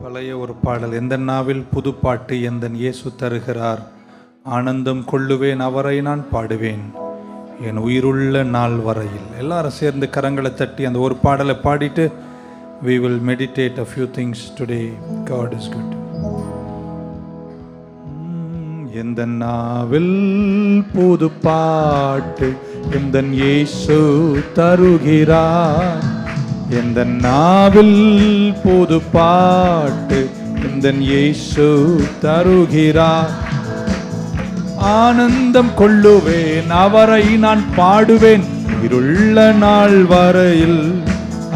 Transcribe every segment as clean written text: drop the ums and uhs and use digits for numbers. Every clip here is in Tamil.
பழைய ஒரு பாடல், எந்த நாவில் புதுப்பாட்டு எந்தன் இயேசு தருகிறார், ஆனந்தம் கொள்ளுவேன் அவரை நான் பாடுவேன் என் உயிருள்ள நாள் வரையில். எல்லாரும் சேர்ந்து கரங்களை தட்டி அந்த ஒரு பாடலை பாடிட்டு we will meditate a few things today. God is good. எந்த நாவில் புதுப்பாட்டு எந்தன் இயேசு தருகிறார், எந்த நாவில் புதுப்பாட்டு எந்தன் இயேசு தருகிறார், ஆனந்தம் கொள்ளுவேன் அவரை நான் பாடுவேன் இருள்ள நாள் வரையில்.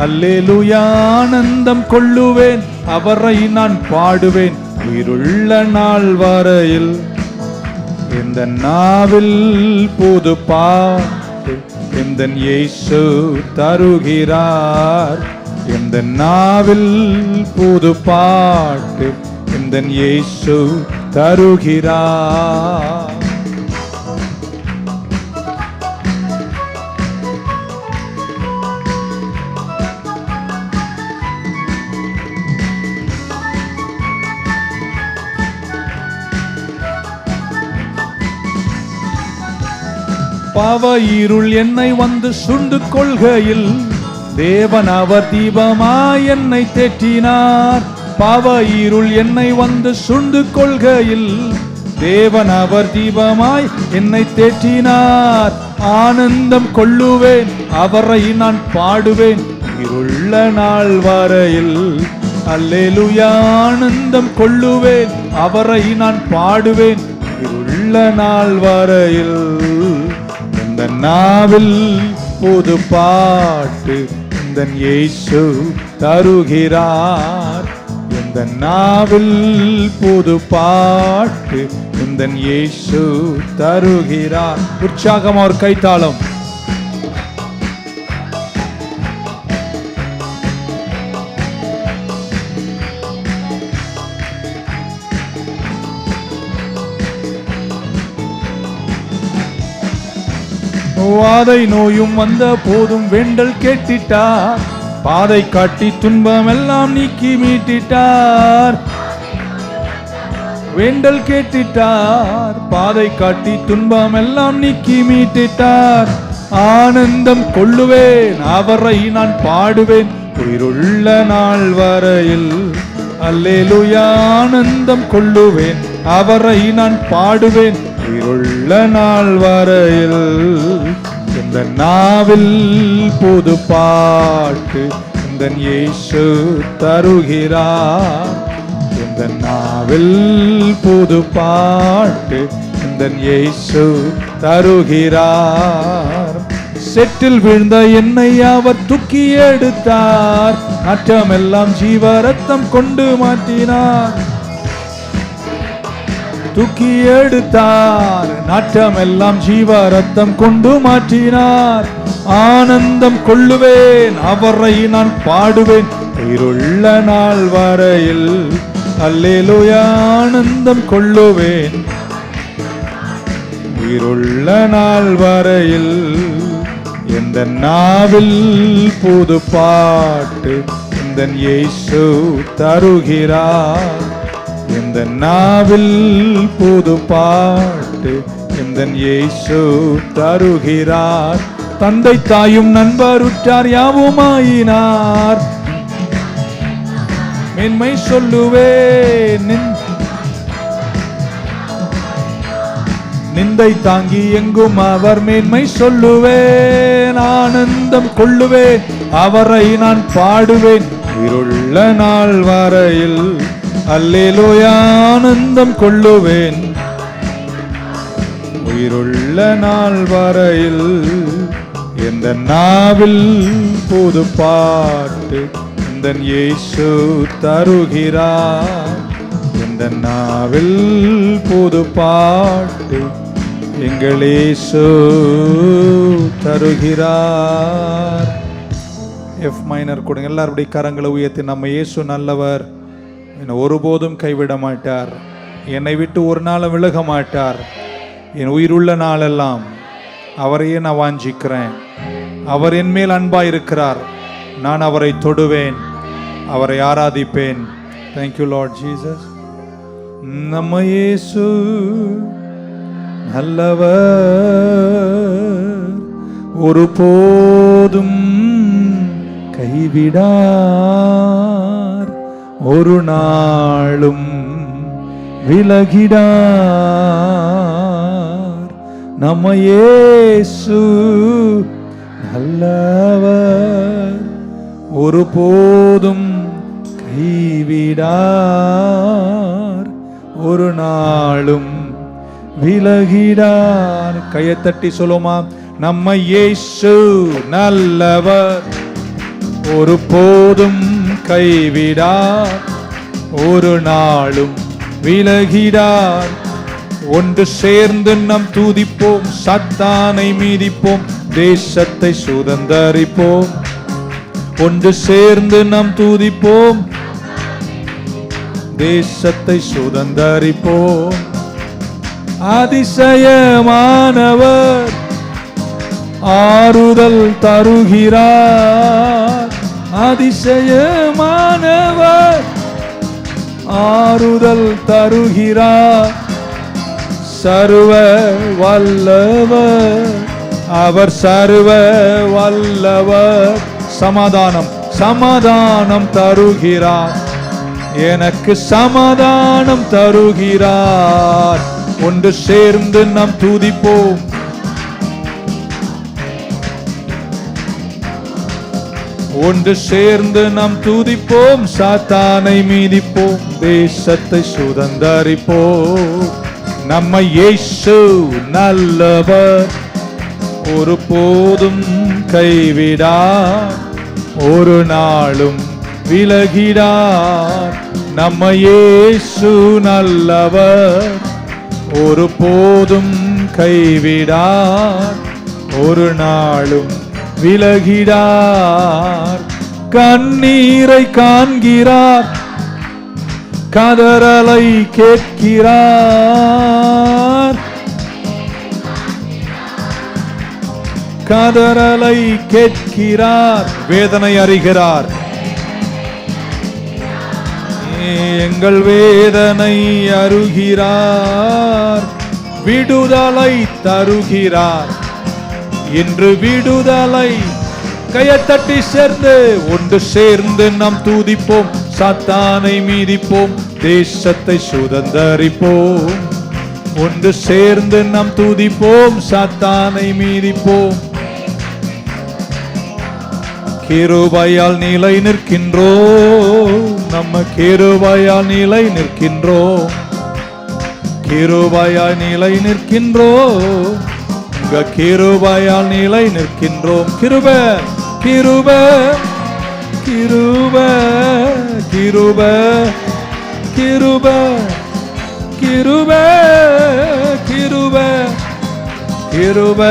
அல்லேலூயா, ஆனந்தம் கொள்ளுவேன் அவரை நான் பாடுவேன் இருள்ள நாள் வரையில். இந்த நாவில் புதுப்பாட்டு எந்தன் இயேசு தருகிறார், இந்த நாவில் புதுப்பாட்டு எந்தன் இயேசு தருகிறார். பாவ இருள் என்னை வந்து சுண்டு கொள்கையில் தேவன் அவர் தீபமாய் என்னை தேற்றினார். பாவ இருள் என்னை வந்து சுண்டு கொள்கையில் தேவன் அவர் தீபமாய் என்னை தேற்றினார். ஆனந்தம் கொள்ளுவேன் அவரை நான் பாடுவேன் இருள்ள நாள் வரையில். அல்லேலூயா, ஆனந்தம் கொள்ளுவேன் அவரை நான் பாடுவேன் இருள்ள நாள் வரையில். இந்த நாவில் புது பாட்டு எந்தன் இயேசு தருகிறார், இந்த நாவில் புது பாட்டு எந்தன் இயேசு தருகிறார். உற்சாகம் ஒரு கைத்தாளம். வாதை நோயும் வந்த போதும் வேண்டல் கேட்டிட்டார், பாதை காட்டி துன்பம் எல்லாம் நீக்கி மீட்டிட்டார். வேண்டல் கேட்டிட்டார், பாதை காட்டி துன்பம் எல்லாம் நீக்கி மீட்டிட்டார். ஆனந்தம் கொள்ளுவேன் அவரை நான் பாடுவேன் உயிருள்ள நாள் வரையில். அல்லேலூயா, ஆனந்தம் கொள்ளுவேன் அவரை நான் பாடுவேன் உயிருள்ள நாள் வரையில். இந்த நாவில் புது பாட்டு எந்தன் இயேசு தருகிறார், இந்த நாவில் புது பாட்டு எந்தன் இயேசு தருகிறார். செட்டில் விழுந்த என்னை அவர் தூக்கி எடுத்தார், நாற்றமெல்லாம் ஜீவரத்தம் கொண்டு மாற்றினார். தூக்கி எடுத்தார், நாட்டம் எல்லாம் ஜீவரத்தம் கொண்டு மாற்றினார். ஆனந்தம் கொள்ளுவேன் அவரை நான் பாடுவேன் இருள்ள நாள் வரையில். அல்லேலூயா, ஆனந்தம் கொள்ளுவேன் இருள்ள நாள் வரையில். எந்த நாவில் புது பாட்டு எந்தன் இயேசு தருகிறார், இந்த நாவில் புது பாட்டு எந்தன் இயேசு தருகிறார். தந்தை தாயும் நண்பர் உற்றார் யாவுமாயினார், மேன்மை சொல்லுவேன் நிந்தை தாங்கி எங்கும் அவர் மேன்மை சொல்லுவேன். ஆனந்தம் கொள்ளுவேன் அவரை நான் பாடுவேன் இருள்ள நாள் வரையில். அல்லேலூயா, ஆனந்தம் கொள்ளுவேன் உயிருள்ள நாள் வரையில். எந்த நாவில் புது பாட்டு எந்தன் இயேசு தருகிறார், எந்த நாவில் புது பாட்டு எங்கள் இயேசு தருகிறார். F மைனர் கொடுங்க. எல்லாருடைய கரங்களை உயர்த்தி, நம்ம இயேசு நல்லவர், என்னை ஒருபோதும் கைவிட மாட்டார், என்னை விட்டு ஒரு நாளும் விலக மாட்டார். என் உயிருள்ள நாளெல்லாம் அவரையே நான் வாஞ்சிக்கிறேன். அவர் என் மேல் அன்பாயிருக்கிறார், நான் அவரை தொடுவேன், அவரை ஆராதிப்பேன். Thank you, Lord Jesus. நம்ம இயேசு நல்லவர், ஒருபோதும் கைவிடார், ஒரு நாளும் விலகிடார். நம்ம இயேசு நல்லவர், ஒருபோதும் கைவிடார், ஒரு நாளும் விலகிடார். கையை தட்டி சொல்லுமா, நம்ம இயேசு நல்லவர், ஒருபோதும் கைவிடார், ஒரு நாளும் விலகிடார். ஒன்று சேர்ந்து நம் துதிப்போம், சாத்தானை மீதிப்போம், தேசத்தை சுதந்தரிப்போம். ஒன்று சேர்ந்து நாம் துதிப்போம், தேசத்தை சுதந்தரிப்போம். அதிசயமானவர் ஆறுதல் தருகிறார், அதிசயமானவர் ஆறுதல் தருகிறார். சர்வ வல்லவர் அவர், சர்வ வல்லவர். சமாதானம் சமாதானம் தருகிறார், எனக்கு சமாதானம் தருகிறார். ஒன்று சேர்ந்து நாம் துதிப்போம், ஒன்று சேர்ந்து நாம் துதிப்போம், சாத்தானை மீதிப்போம், தேசத்தை சுதந்தரிப்போம். நம்ம இயேசு நல்லவர், ஒருபோதும் கைவிடார், ஒரு நாளும் விலகிடார். நம்ம இயேசு நல்லவர், ஒருபோதும் கைவிடார், ஒரு நாளும் விலகிடார். கண்ணீரை காண்கிறார், கதறலை கேட்கிறார், கதறலை கேட்கிறார், வேதனை அறிகிறார். எங்கள் வேதனை அருகிறார், விடுதலை தருகிறார். இன்று விடுதலை. கையை தட்டி சேர்ந்து ஒன்று சேர்ந்து நாம் துதிப்போம், சாத்தானை மீதிப்போம், தேசத்தை சுதந்தரிப்போம். ஒன்று சேர்ந்து நாம் துதிப்போம், சாத்தானை மீதிப்போம். கிருபையால் நிலை நிற்கின்றோம், நம்ம கிருபையால் நிலை நிற்கின்றோம், கிருபையால் நிலை நிற்கின்றோம், உங்க கிருபையால் நிலை நிற்கின்றோம். கிருப கிருப கிருப கிருப கிருப கிருப கிருப கிருப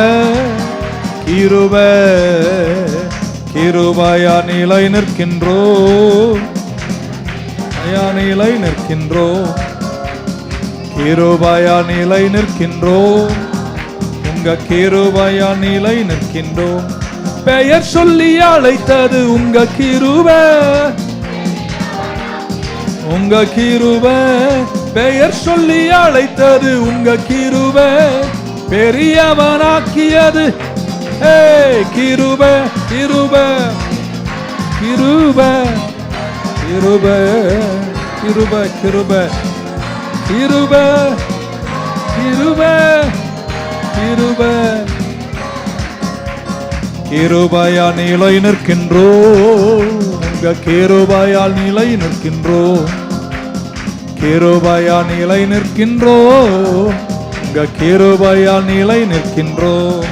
கிருப கிருபையா நிலை நிற்கின்றோம், நிலை நிற்கின்றோம், கிருபையா நிலை நிற்கின்றோம், உங்க கிருபையா நிலை நிற்கின்றோம். பெயர் சொல்லி அழைத்தது உங்க கிருப, உங்க கிருப. பெயர் சொல்லி அழைத்தது உங்க கிருப, பெரியவனாக்கியது கிருப கிருப கிருப கிருப கிருப கிருப கிருப கிருப கிருப. கிருபையா நிலை நிற்கின்றோம், உங்க கிருபையால் நிலை நிற்கின்றோம், கிருபையா நிலை நிற்கின்றோம், உங்க கிருபையால் நிலை நிற்கின்றோம்.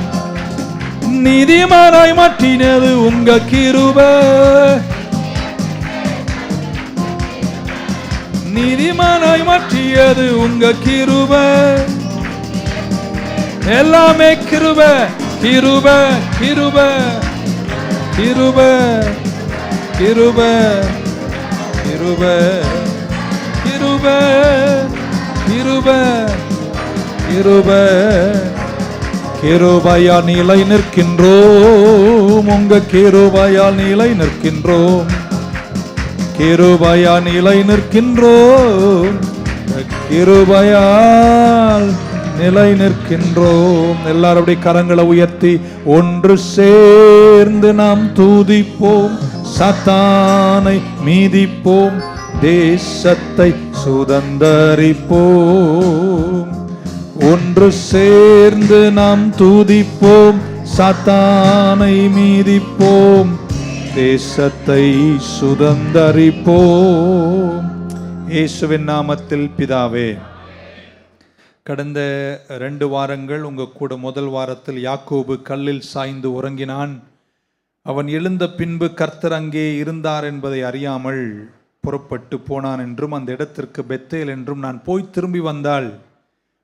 நீதிமானாய் மாற்றினது உங்க கிருப, நீதிமானாய் மாற்றியது உங்க கிருப. எல்லாமே கிருப கிருப கிருப கிருப கிருப கிருப கிருப கிருப கிருப. கிருபையா நிலை நிற்கின்றோம், உங்க கிருபையால் நிலை நிற்கின்றோம், கிருபையா நிலை நிற்கின்றோம், கிருபையால் நிலை நிற்கின்றோம். எல்லாருடைய கரங்களை உயர்த்தி ஒன்று சேர்ந்து நாம் தூதிப்போம், சாத்தானை மீதிப்போம், தேசத்தை சுதந்தரிப்போம். ஒன்று சேர்ந்து நாம் தூதிப்போம், சாத்தானை மீதிப்போம், தேசத்தை சுதந்தரிப்போம். இயேசுவின் நாமத்தில் பிதாவே. கடந்த 2 வாரங்கள் உங்க கூட முதல் வாரத்தில் யாக்கோபு கல்லில் சாய்ந்து உறங்கினான். அவன் எழுந்த பின்பு கர்த்தர் அங்கே இருந்தார் என்பதை அறியாமல் புறப்பட்டு போனான் என்றும், அந்த இடத்திற்கு பெத்தேல் என்றும், நான் போய் திரும்பி வந்தால்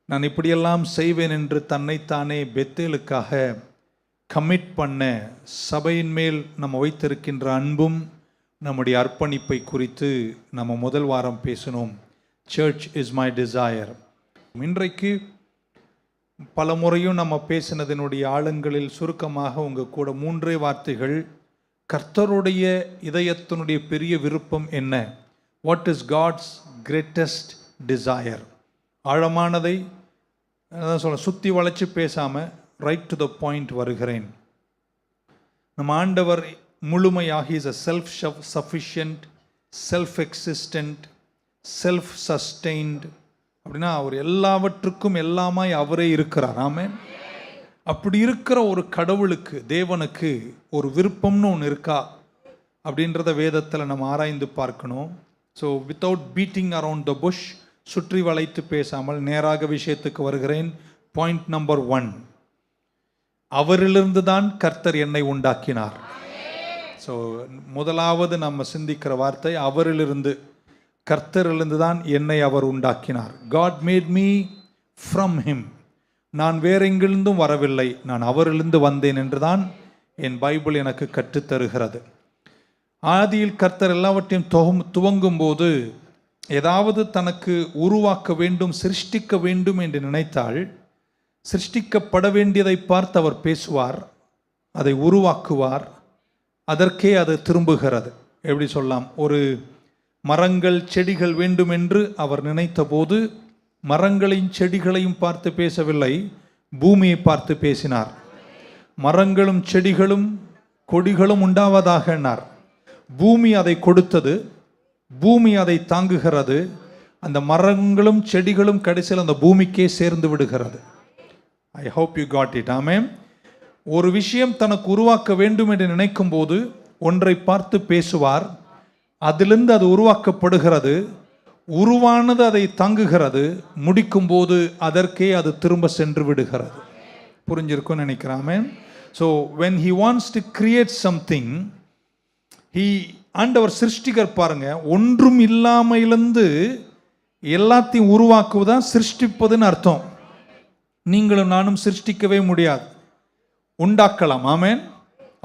நான் இப்படியெல்லாம் செய்வேன் என்று தன்னைத்தானே பெத்தேலுக்காக கமிட் பண்ண சபையின் மேல் நம்ம வைத்திருக்கின்ற அன்பும் நம்முடைய அர்ப்பணிப்பை குறித்து நம்ம முதல் வாரம் பேசினோம். Church is my desire. இன்றைக்கு பல முறையும் நம்ம பேசினதனுடைய ஆழங்களில் சுருக்கமாக உங்கள் கூட 3 வார்த்தைகள். கர்த்தருடைய இதயத்தினுடைய பெரிய விருப்பம் என்ன? What is God's greatest desire? ஆழமானதை அதான் சொல்ல, சுற்றி வளைச்சு பேசாமல் ரைட் டு த பாயிண்ட் வருகிறேன். நம்ம ஆண்டவர் முழுமையாக is a self sufficient, self existent, self sustained. அப்படின்னா அவர் எல்லாவற்றுக்கும் எல்லாமாய் அவரே இருக்கிறார். ஆமென். அப்படி இருக்கிற ஒரு கடவுளுக்கு, தேவனுக்கு ஒரு விருப்பம்னு ஒன்று இருக்கா அப்படின்றத வேதத்தில் நம்ம ஆராய்ந்து பார்க்கணும். So without beating around the push, சுற்றி வளைத்து பேசாமல் நேராக விஷயத்துக்கு வருகிறேன். பாயிண்ட் நம்பர் 1, அவரிலிருந்து தான் கர்த்தர் என்னை உண்டாக்கினார். ஸோ முதலாவது நம்ம சிந்திக்கிற வார்த்தை அவரிலிருந்து, கர்த்தரிலிருந்து தான் என்னை அவர் உண்டாக்கினார். God made me from him. நான் வேற எங்கிருந்தும் வரவில்லை, நான் அவரிலிருந்து வந்தேன் என்று தான் என் பைபிள் எனக்கு கற்றுத்தருகிறது. ஆதியில் கர்த்தர் எல்லாவற்றையும் துவங்கும் போது ஏதாவது தனக்கு உருவாக்க வேண்டும், சிருஷ்டிக்க வேண்டும் என்று நினைத்தால், சிருஷ்டிக்கப்பட வேண்டியதை பார்த்து அவர் பேசுவார், அதை உருவாக்குவார், அதற்கே அது திரும்புகிறது. எப்படி சொல்லலாம், ஒரு மரங்கள் செடிகள் வேண்டும் என்று அவர் நினைத்த போது மரங்களையும் செடிகளையும் பார்த்து பேசவில்லை, பூமியை பார்த்து பேசினார். மரங்களும் செடிகளும் கொடிகளும் உண்டாவதாக என்னார். பூமி அதை கொடுத்தது, பூமி அதை தாங்குகிறது. அந்த மரங்களும் செடிகளும் கடைசியில் அந்த பூமிக்கே சேர்ந்து விடுகிறது. I hope you got it. Amen. ஒரு விஷயம் தனக்கு உருவாக்க வேண்டும் என்று நினைக்கும் போது ஒன்றை பார்த்து பேசுவார், அதிலிருந்து அது உருவாக்கப்படுகிறது, உருவானது அதை தாங்குகிறது, முடிக்கும் போது அதற்கே அது திரும்ப சென்று விடுகிறது. புரிஞ்சிருக்கும் நினைக்கிறேன். Amen. So when he wants to create something, ஆண்டவர் சிருஷ்டிகர் பாருங்க, ஒன்றும் இல்லாமையிலிருந்து எல்லாத்தையும் உருவாக்குவதான் சிருஷ்டிப்பதுன்னு அர்த்தம். நீங்களும் நானும் சிருஷ்டிக்கவே முடியாது, உண்டாக்கலாம். ஆமென்.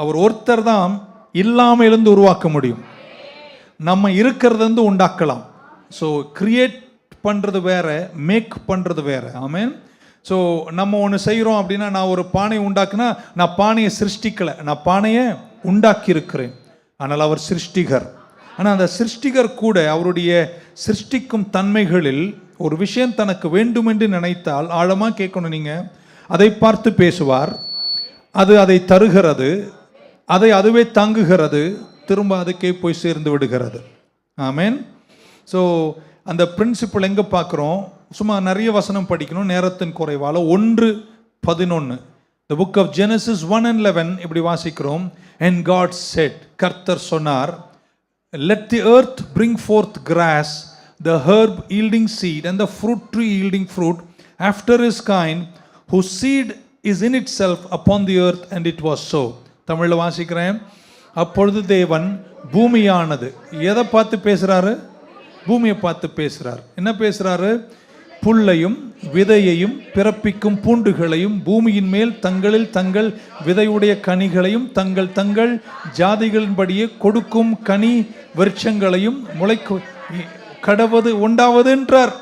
அவர் ஒருத்தர் தான் இல்லாமையிலிருந்து உருவாக்க முடியும். நம்ம இருக்கிறது உண்டாக்கலாம். ஸோ கிரியேட் பண்ணுறது வேற, மேக் பண்ணுறது வேற. ஆமென். ஸோ நம்ம ஒன்று செய்கிறோம் அப்படின்னா, நான் ஒரு பானையை உண்டாக்குனா நான் பானையை சிருஷ்டிக்கலை, நான் பானையை உண்டாக்கி இருக்கிறேன். ஆனால் அவர் சிருஷ்டிகர். ஆனால் அந்த சிருஷ்டிகர் கூட அவருடைய சிருஷ்டிக்கும் தன்மைகளில் ஒரு விஷயம் தனக்கு வேண்டும் என்று நினைத்தால், ஆழமாக கேட்கணும் நீங்கள், அதை பார்த்து பேசுவார், அது அதை தருகிறது, அதை அதுவே தாங்குகிறது, திரும்ப அதுக்கே போய் சேர்ந்து விடுகிறது. ஆமென். ஸோ அந்த பிரின்சிபல் எங்கே பார்க்குறோம்? சும்மா நிறைய வசனம் படிக்கணும், நேரத்தின் குறைவால். 1:11 The book of Genesis 1:11 இப்படி வாசிக்கிறோம். And God said, கர்த்தர் சொன்னார், let the earth bring forth grass, the herb yielding seed, and the fruit tree yielding fruit after his kind, whose seed is in itself upon the earth, and it was so. தமிழில் வாசிக்கிறேன். அப்பொழுது தேவன் பூமியானது, எதை பார்த்து பேசுறாரு? பூமியை பார்த்து பேசுறார். என்ன பேசுறாரு? புல்லையும் விதையையும் பிறப்பிக்கும் பூண்டுகளையும், பூமியின் மேல் தங்களில் தங்கள் விதையுடைய கனிகளையும், தங்கள் தங்கள் ஜாதிகளின்படியே கொடுக்கும் கனி விருட்சங்களையும் முளைக்கு கடவது உண்டாவது என்றார்.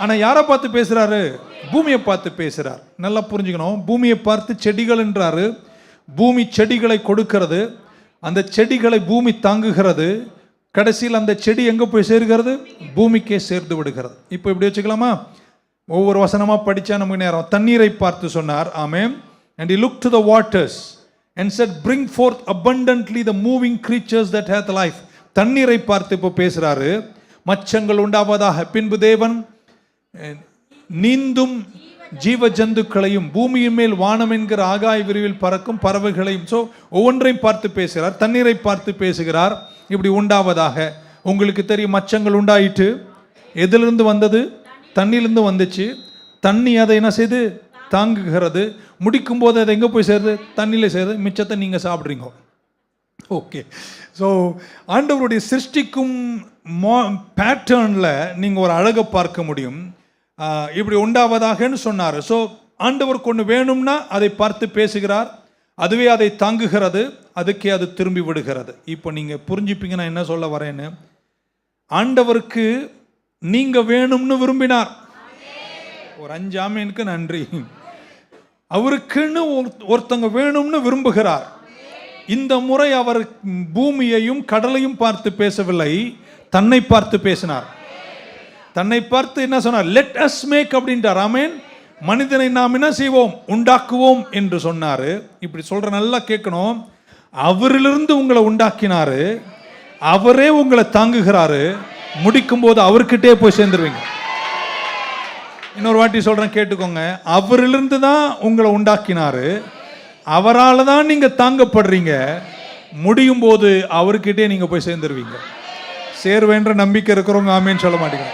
ஆனால் யாரை பார்த்து பேசுறாரு? பூமியை பார்த்து பேசுறார். நல்லா புரிஞ்சுக்கணும். பூமியை பார்த்து செடிகள் என்றாரு. பூமி செடிகளை கொடுக்கிறது, அந்த செடிகளை பூமி தாங்குகிறது, கடைசியில் அந்த செடி எங்கே போய் சேர்கிறது? பூமிக்கே சேர்ந்து விடுகிறது. இப்போ இப்படி வச்சுக்கலாமா? ஒவ்வொரு வசனமா படிச்சா நமக்கு நேரம். தண்ணீரை பார்த்து சொன்னார், ஆமென். And he looked to the waters and said, bring forth abundantly the moving creatures that hath life. தண்ணீரை பார்த்து இப்போ பேசுறாரு, மச்சங்கள் உண்டாவதாக. பின்பு தேவன் நீந்தும் ஜீவ ஜந்துக்களையும் பூமியின் மேல் வானம் என்கிற ஆகாய விரிவில் பறக்கும் பறவைகளையும், ஸோ ஒவ்வொன்றையும் பார்த்து பேசுகிறார். தண்ணீரை பார்த்து பேசுகிறார், இப்படி உண்டாவதாக. உங்களுக்கு தெரியும், மச்சங்கள் உண்டாயிட்டு எதிலிருந்து வந்தது? தண்ணியிலிருந்து வந்துச்சு. தண்ணி அதை என்ன செய்து தாங்குகிறது. முடிக்கும் போது அதை எங்கே போய் சேருது? தண்ணியில் சேருது. மிச்சத்தை நீங்கள் சாப்பிட்றீங்க. ஓகே, ஸோ ஆண்டவருடைய சிருஷ்டிக்கும் பேட்டர்னில் நீங்கள் ஒரு அழகை பார்க்க முடியும். இப்படி உண்டாவதாகன்னு சொன்னார். ஸோ ஆண்டவருக்கு ஒன்று வேணும்னா அதை பார்த்து பேசுகிறார், அதுவே அதை தாங்குகிறது, அதுக்கே அது திரும்பி விடுகிறது. இப்போ நீங்கள் புரிஞ்சுப்பீங்க நான் என்ன சொல்ல வரேன்னு. ஆண்டவருக்கு நீங்கள் வேணும்னு விரும்பினார். ஒரு 5 ஆமேனுக்கு நன்றி. அவருக்குன்னு ஒருத்தங்க வேணும்னு விரும்புகிறார். இந்த முறை அவர் பூமியையும் கடலையும் பார்த்து பேசவில்லை, தன்னை பார்த்து பேசினார். தன்னை பார்த்து என்ன சொன்னார்? லெட் அஸ் மேக் அப்படின்றார். ஆமென். மனிதனை நாம் என்ன செய்வோம்? உண்டாக்குவோம் என்று சொன்னார். இப்படி சொல்ற நல்லா கேட்கணும். அவரிலிருந்து உங்களை உண்டாக்கினாரு, அவரே உங்களை தாங்குகிறாரு. முடிக்கும் போது அவர்கிட்டே போய் சேர்ந்துருவீங்க. இன்னொரு வாட்டி சொல்றேன், கேட்டுக்கோங்க. அவரிலிருந்து தான் உங்களை உண்டாக்கினாரு, அவரால் தான் நீங்க தாங்கப்படுறீங்க. முடியும் போது அவர்கிட்டே நீங்க போய் சேர்ந்துருவீங்க. சேர்வேன்ற நம்பிக்கை இருக்கிறவங்க ஆமேன்னு சொல்ல மாட்டீங்க.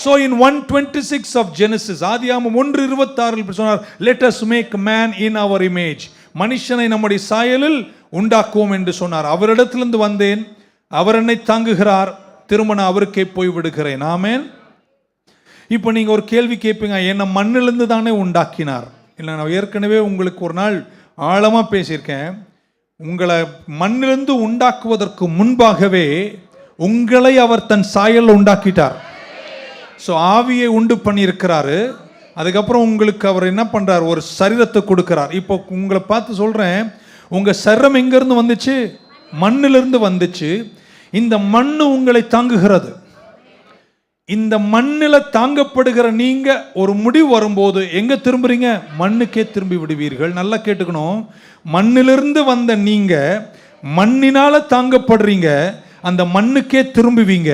So in 1:26 of Genesis, ஆதியாகமம் 1:26 சொன்னார், let us make man in our image. மனுஷனை நம்முடைய சாயலில் உண்டாக்குவோம் என்று சொன்னார். அவரிடத்திலிருந்து வந்தேன், அவர் என்னை தாங்குகிறார், திரும்ப நான் அவருக்கே போய் விடுகிறேன். ஆமென். இப்போ நீங்க ஒரு கேள்வி கேட்பீங்க, என்ன மண்ணிலிருந்து தானே உண்டாக்கினார்? இல்லை, நான் ஏற்கனவே உங்களுக்கு ஒரு நாள் ஆழமா பேசியிருக்கேன். உங்களை மண்ணிலிருந்து உண்டாக்குவதற்கு முன்பாகவே உங்களை அவர் தன் சாயலில் உண்டாக்கிட்டார். ஸோ ஆவியை உண்டு பண்ணியிருக்கிறாரு. அதுக்கப்புறம் உங்களுக்கு அவர் என்ன பண்ணுறார்? ஒரு சரீரத்தை கொடுக்கிறார். இப்போ உங்களை பார்த்து சொல்கிறேன், உங்கள் சரீரம் எங்கேருந்து வந்துச்சு? மண்ணிலிருந்து வந்துச்சு. இந்த மண்ணு உங்களை தாங்குகிறது. இந்த மண்ணில் தாங்கப்படுகிற நீங்கள் ஒரு முடிவு வரும்போது எங்கே திரும்புறீங்க? மண்ணுக்கே திரும்பி விடுவீர்கள். நல்லா கேட்டுக்கணும். மண்ணிலிருந்து வந்த நீங்கள் மண்ணினால் தாங்கப்படுறீங்க, அந்த மண்ணுக்கே திரும்புவீங்க.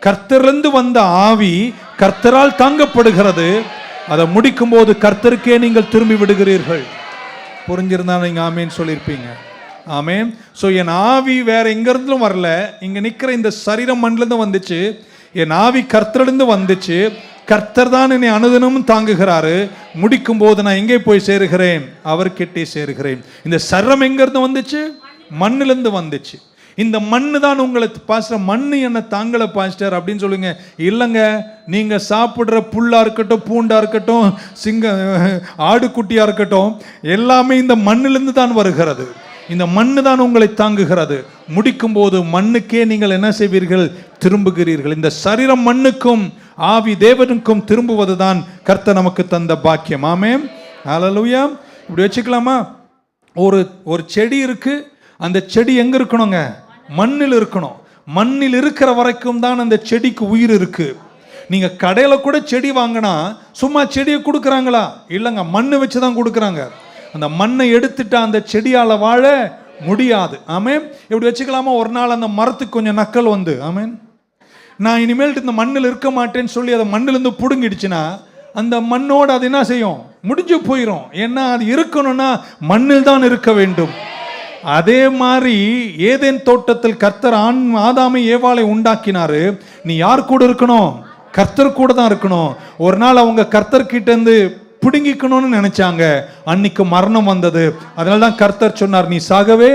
கர்த்தரிலிருந்து வந்த ஆவி கர்த்தரால் தாங்கப்படுகிறது. அதை முடிக்கும் போது கர்த்தருக்கே நீங்கள் திரும்பி விடுகிறீர்கள். புரிஞ்சிருந்தா நீங்க ஆமேன்னு சொல்லியிருப்பீங்க. ஆமேன். ஸோ என் ஆவி வேற எங்கிருந்தும் வரல, இங்க நிற்கிற இந்த சரீரம் மண்ணிலிருந்து வந்துச்சு. என் ஆவி கர்த்தரிலிருந்து வந்துச்சு. கர்த்தர் தான் என்னை அனுதினமும் தாங்குகிறாரு. முடிக்கும் போது நான் எங்கே போய் சேருகிறேன்? அவர்கிட்டே சேருகிறேன். இந்த சரீரம் எங்கிருந்து வந்துச்சு? மண்ணிலிருந்து வந்துச்சு. இந்த மண்ணு தான் உங்களை பாஸ்டர், மண்ணு என்ன தாங்கலை பாஸ்டர் அப்படின்னு சொல்லுங்க. இல்லைங்க, நீங்க சாப்பிட்ற புல்லா இருக்கட்டும், பூண்டா இருக்கட்டும், ஆடுக்குட்டியா இருக்கட்டும், எல்லாமே இந்த மண்ணிலிருந்து தான் வருகிறது. இந்த மண்ணு தான் உங்களை தாங்குகிறது. முடிக்கும் போது மண்ணுக்கே நீங்கள் என்ன செய்வீர்கள்? திரும்புகிறீர்கள். இந்த சரீரம் மண்ணுக்கும் ஆவி தேவனுக்கும் திரும்புவது தான் கர்த்தர் நமக்கு தந்த பாக்கியம். ஆமென். ஹல்லேலூயா. இப்படி வச்சுக்கலாமா? ஒரு செடி இருக்கு, அந்த செடி எங்க இருக்கணுங்க? மண்ணில் இருக்கணும். மண்ணில் இருக்கிற வரைக்கும் தான் அந்த செடிக்கு உயிர் இருக்கு. நீங்க கடையில கூட செடி வாங்கினா சும்மா செடியை கொடுக்குறாங்களா? இல்லைங்க, மண்ணு வச்சு தான் கொடுக்குறாங்க. அந்த மண்ணை எடுத்துட்டா அந்த செடியால வாழ முடியாது. ஆமென். இப்படி வச்சுக்கலாமா? ஒரு நாள் அந்த மரத்துக்கு கொஞ்சம் நக்கல் வந்து, ஆமென், நான் இனிமேல் இந்த மண்ணில் இருக்க மாட்டேன்னு சொல்லி அதை மண்ணிலிருந்து பிடுங்கிடுச்சுன்னா அந்த மண்ணோடு அது என்ன செய்யும்? முடிஞ்சு போயிடும். ஏன்னா அது இருக்கணும்னா மண்ணில் தான் இருக்க வேண்டும். அதே மாதிரி ஏதேன் தோட்டத்தில் கர்த்தர் ஆதாமை ஏவாளை உண்டாக்கினாரு. நீ யார் கூட இருக்கணும்? கர்த்தர் கூட தான் இருக்கணும். ஒரு நாள் அவங்க கர்த்தர் கிட்ட இருந்து பிடுங்கிக்கணும்னு நினைச்சாங்க. அன்னைக்கு மரணம் வந்தது. அதனால தான் கர்த்தர் சொன்னார், நீ சாகவே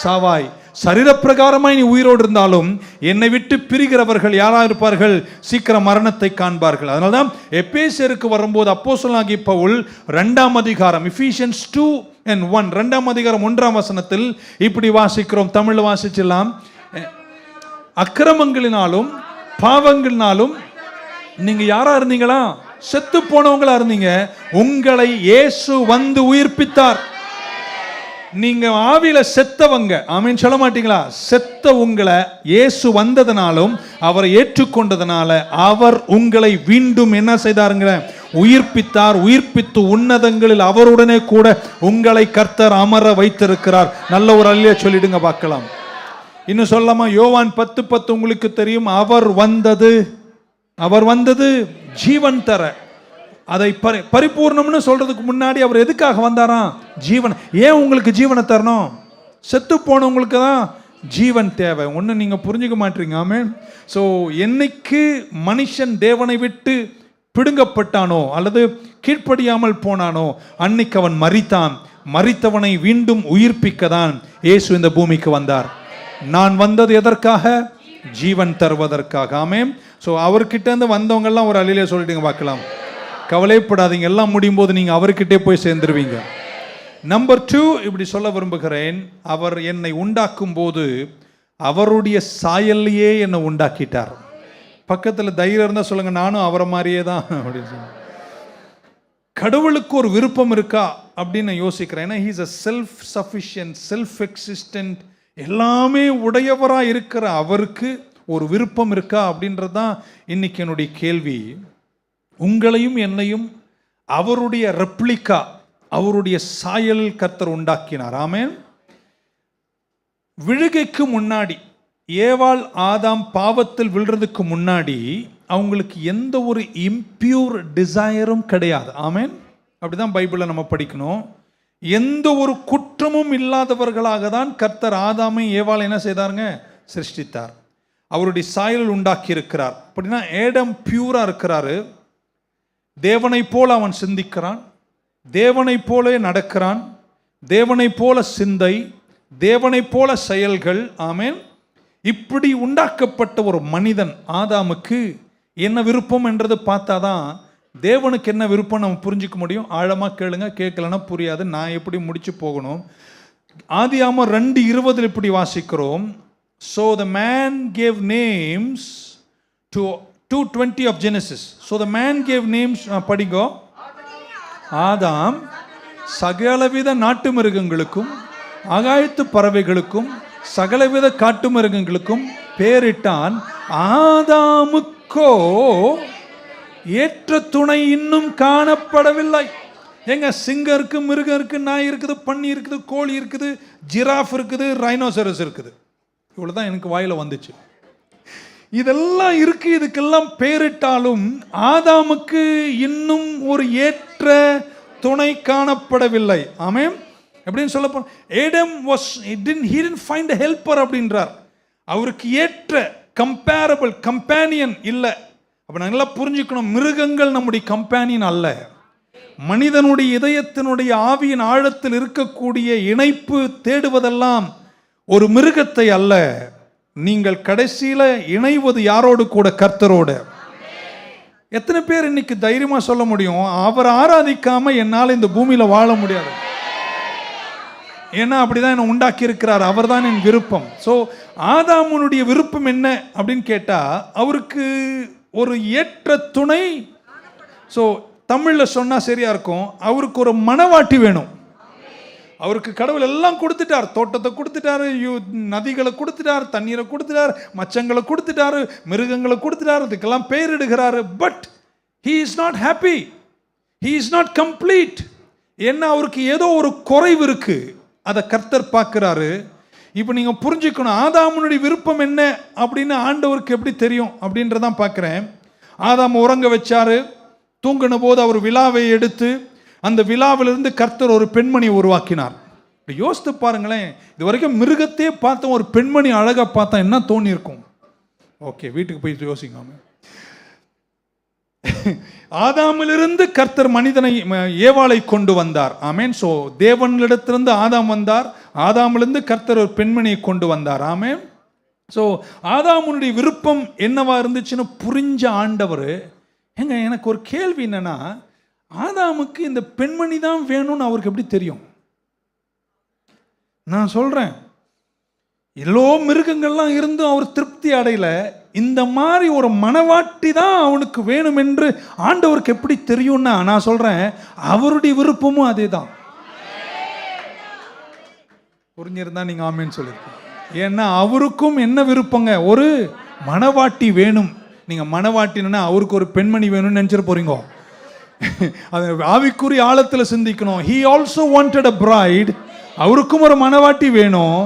சாவாய். சரீர பிரகாரமாய் நீ உயிரோடு இருந்தாலும் என்னை விட்டு பிரிகிறவர்கள் யாரா இருப்பார்கள்? சீக்கிரம் மரணத்தை காண்பார்கள். அதனால்தான் எபேசியருக்கு வரும்போது அப்போஸ்தலனாகிய பவுல் 2ஆம் அதிகாரம் எஃபீசியன்ஸ் 2:1 2ஆம் அதிகாரம் 1ஆம் வசனத்தில் இப்படி வாசிக்கிறோம். தமிழ் வாசிச்சலாம். அக்கிரமங்களினாலும் பாவங்களினாலும் நீங்க யாரா இருந்தீங்களா? செத்து போனவங்களா இருந்தீங்க. உங்களை இயேசு வந்து உயிர்ப்பித்தார். நீங்க ஆவியில செத்தவங்க, ஆமென் சொல்ல மாட்டீங்களா? செத்த உங்களை இயேசு வந்ததனாலும் அவரை ஏற்றுக்கொண்டதனால அவர் உங்களை மீண்டும் என்ன செய்தாருங்க? உயிர்ப்பித்தார். உயிர்ப்பித்து உன்னதங்களில் அவருடனே கூட உங்களை கர்த்தர் அமர வைத்திருக்கிறார். நல்ல ஒரு அல்லேலூயா சொல்லிடுங்க பார்க்கலாம். இன்னும் சொல்லாமா? யோவான் 10:10 உங்களுக்கு தெரியும். அவர் வந்தது ஜீவன் தர. அதை பரிபூர்ணம்னு சொல்றதுக்கு முன்னாடி அவர் எதுக்காக வந்தாராம்? ஜீவன். ஏன் உங்களுக்கு ஜீவனை தரணும்? செத்து போனவங்களுக்கு தான் ஜீவன் தேவை. ஒன்று நீங்கள் புரிஞ்சுக்க மாட்டீங்க. ஆமென். ஸோ என்னைக்கு மனுஷன் தேவனை விட்டு பிடுங்கப்பட்டானோ அல்லது கீழ்ப்படியாமல் போனானோ அன்னைக்கு அவன் மரித்தான். மரித்தவனை மீண்டும் உயிர்ப்பிக்க தான் இயேசு இந்த பூமிக்கு வந்தார். நான் வந்தது எதற்காக? ஜீவன் தருவதற்காக. ஆமென். ஸோ அவர்கிட்ட இருந்து வந்தவங்கெல்லாம் ஒரு அல்லேலூயா சொல்லிட்டுங்க பார்க்கலாம். கவலைப்படாதீங்க, எல்லாம் முடியும் போது நீங்கள் அவர்கிட்டே போய் சேர்ந்துருவீங்க. நம்பர் 2 இப்படி சொல்ல விரும்புகிறேன். அவர் என்னை உண்டாக்கும் போது அவருடைய சாயல்லையே என்னை உண்டாக்கிட்டார். பக்கத்தில் தைரியம் இருந்தால் சொல்லுங்க, நானும் அவரை மாதிரியே தான் அப்படின்னு சொல்லுங்க. கடவுளுக்கு ஒரு விருப்பம் இருக்கா அப்படின்னு யோசிக்கிறேன். ஏன்னா he's a self sufficient, self existent, எல்லாமே உடையவராக இருக்கிற அவருக்கு ஒரு விருப்பம் இருக்கா அப்படின்றது தான் இன்னைக்கு என்னுடைய கேள்வி. உங்களையும் என்னையும் அவருடைய ரெப்ளிகா, அவருடைய சாயல் கர்த்தர் உண்டாக்கினார். ஆமென். விழுகைக்கு முன்னாடி, ஏவாள் ஆதாம் பாவத்தில் விழுறதுக்கு முன்னாடி அவங்களுக்கு எந்த ஒரு இம்பியூர் டிசையரும் கிடையாது. ஆமென். அப்படிதான் பைபிளை நம்ம படிக்கணும். எந்த ஒரு குற்றமும் இல்லாதவர்களாக தான் கர்த்தர் ஆதாமை ஏவாள் என்ன செய்தாருங்க? சிருஷ்டித்தார். அவருடைய சாயல் உண்டாக்கி இருக்கிறார். அப்படின்னா ஏடம் பியூரா இருக்கிறாரு. தேவனை போல அவன் சிந்திக்கிறான், தேவனை போல நடக்கிறான், தேவனை போல சிந்தை, தேவனை போல செயல்கள். ஆமென். இப்படி உண்டாக்கப்பட்ட ஒரு மனிதன் ஆதாமுக்கு என்ன விருப்பம் என்றது பார்த்தாதான் தேவனுக்கு என்ன விருப்பம் நம்ம புரிஞ்சிக்க முடியும். ஆழமாக கேளுங்க, கேட்கலன்னா புரியாது. நான் எப்படி முடிச்சு போகணும்? ஆதியாகமம் 2:20 இப்படி வாசிக்கிறோம். So the man gave names to 2:20 of Genesis. So the man gave names, படிங்கோ. ஆதாம் சகலவித நாட்டு மிருகங்களுக்கும் ஆகாயத்து பறவைகளுக்கும் சகலவித காட்டு மிருகங்களுக்கும் பேரிட்டான். ஆதாமுக்கோ ஏற்ற துணை இன்னும் காணப்படவில்லை. எங்க சிங்கம் இருக்கு, மிருகம் இருக்கு, நாய் இருக்குது, பன்னி இருக்குது, கோழி இருக்குது, ஜிராஃப் இருக்குது, ரைனோசரஸ் இருக்குது. இவ்வளவுதான் எனக்கு வாயில வந்துச்சு. இதெல்லாம் இருக்கு. இதுக்கெல்லாம் பேரிட்டாலும் ஆதாமுக்கு இன்னும் ஒரு ஏற்ற துணை காணப்படவில்லை. ஆமென். எப்படின்னு சொல்ல போனா Adam was he didn't find a helper அப்படின்றார். அவருக்கு ஏற்ற கம்பேரபிள் கம்பேனியன் இல்லை. அப்ப நல்லா புரிஞ்சுக்கணும், மிருகங்கள் நம்முடைய கம்பேனியன் அல்ல. மனிதனுடைய இதயத்தினுடைய ஆவியின் ஆழத்தில் இருக்கக்கூடிய இணைப்பு தேடுவதெல்லாம் ஒரு மிருகத்தை அல்ல. நீங்கள் கடைசியில இணைவது யாரோடு கூட? கர்த்தரோடு. எத்தனை பேர் இன்னைக்கு தைரியமா சொல்ல முடியும், அவர் ஆராதிக்காம என்னால் இந்த பூமியில வாழ முடியாது? ஏன்னா அப்படிதான் என்ன உண்டாக்கி இருக்கிறார். அவர் தான் என் விருப்பம். ஸோ ஆதாமுனுடைய விருப்பம் என்ன அப்படின்னு கேட்டா, அவருக்கு ஒரு ஏற்ற துணை. ஸோ தமிழில் சொன்னா சரியா இருக்கும், அவருக்கு ஒரு மனவாட்டி வேணும். அவருக்கு கடவுள் எல்லாம் கொடுத்துட்டார். தோட்டத்தை கொடுத்துட்டாரு, நதிகளை கொடுத்துட்டார், தண்ணீரை கொடுத்துட்டார், மச்சங்களை கொடுத்துட்டாரு, மிருகங்களை கொடுத்துட்டாரு, இதுக்கெல்லாம் பெயரிடுகிறாரு. But he is not happy, he is not complete. என்ன, அவருக்கு ஏதோ ஒரு குறைவு இருக்கு. அதை கர்த்தர் பார்க்கிறாரு. இப்போ நீங்க புரிஞ்சுக்கணும், ஆதாமுனுடைய விருப்பம் என்ன அப்படின்னு ஆண்டவருக்கு எப்படி தெரியும் அப்படின்றதான் பார்க்கிறேன். ஆதாம் உறங்க வச்சாரு. தூங்கின போது அவர் விலாவை எடுத்து அந்த விலாவிலிருந்து கர்த்தர் ஒரு பெண்மணியை உருவாக்கினார். யோசித்து பாருங்களேன், இது வரைக்கும் மிருகத்தையே பார்த்தோம், ஒரு பெண்மணி அழகா பார்த்தா என்ன தோணி இருக்கும்? ஓகே, வீட்டுக்கு போய் யோசிக்காம. ஆதாமிலிருந்து கர்த்தர் மனிதனை ஏவாளை கொண்டு வந்தார். ஆமென். சோ தேவனிடத்திலிருந்து ஆதாம் வந்தார், ஆதாமிலிருந்து கர்த்தர் ஒரு பெண்மணியை கொண்டு வந்தார். ஆமென். ஸோ ஆதாமுனுடைய விருப்பம் என்னவா இருந்துச்சுன்னு புரிஞ்ச ஆண்டவர், ஏங்க எனக்கு ஒரு கேள்வி என்னன்னா, ஆதாமுக்கு இந்த பெண்மணி தான் வேணும்னு அவருக்கு எப்படி தெரியும்? நான் சொல்றேன், எல்லோ மிருகங்கள்லாம் இருந்தும் அவர் திருப்தி அடையல. இந்த மாதிரி ஒரு மனவாட்டி தான் அவனுக்கு வேணும் என்று ஆண்டவருக்கு எப்படி தெரியும்னா, நான் சொல்றேன் அவருடைய விருப்பமும் அதே தான். புரிஞ்சிருந்தா நீங்க ஆமேன்னு சொல்லிருக்கீங்க. ஏன்னா அவருக்கும் என்ன விருப்பங்க, ஒரு மணவாட்டி வேணும். நீங்க மணவாட்டினா அவருக்கு ஒரு பெண்மணி வேணும்னு நினைச்சிட்டு போறீங்க. அது ஆவிக்குரிய ஆழத்துல சிந்திக்கணும். he also wanted a bride. அவருக்கும் ஒரு மணவாட்டி வேணும்,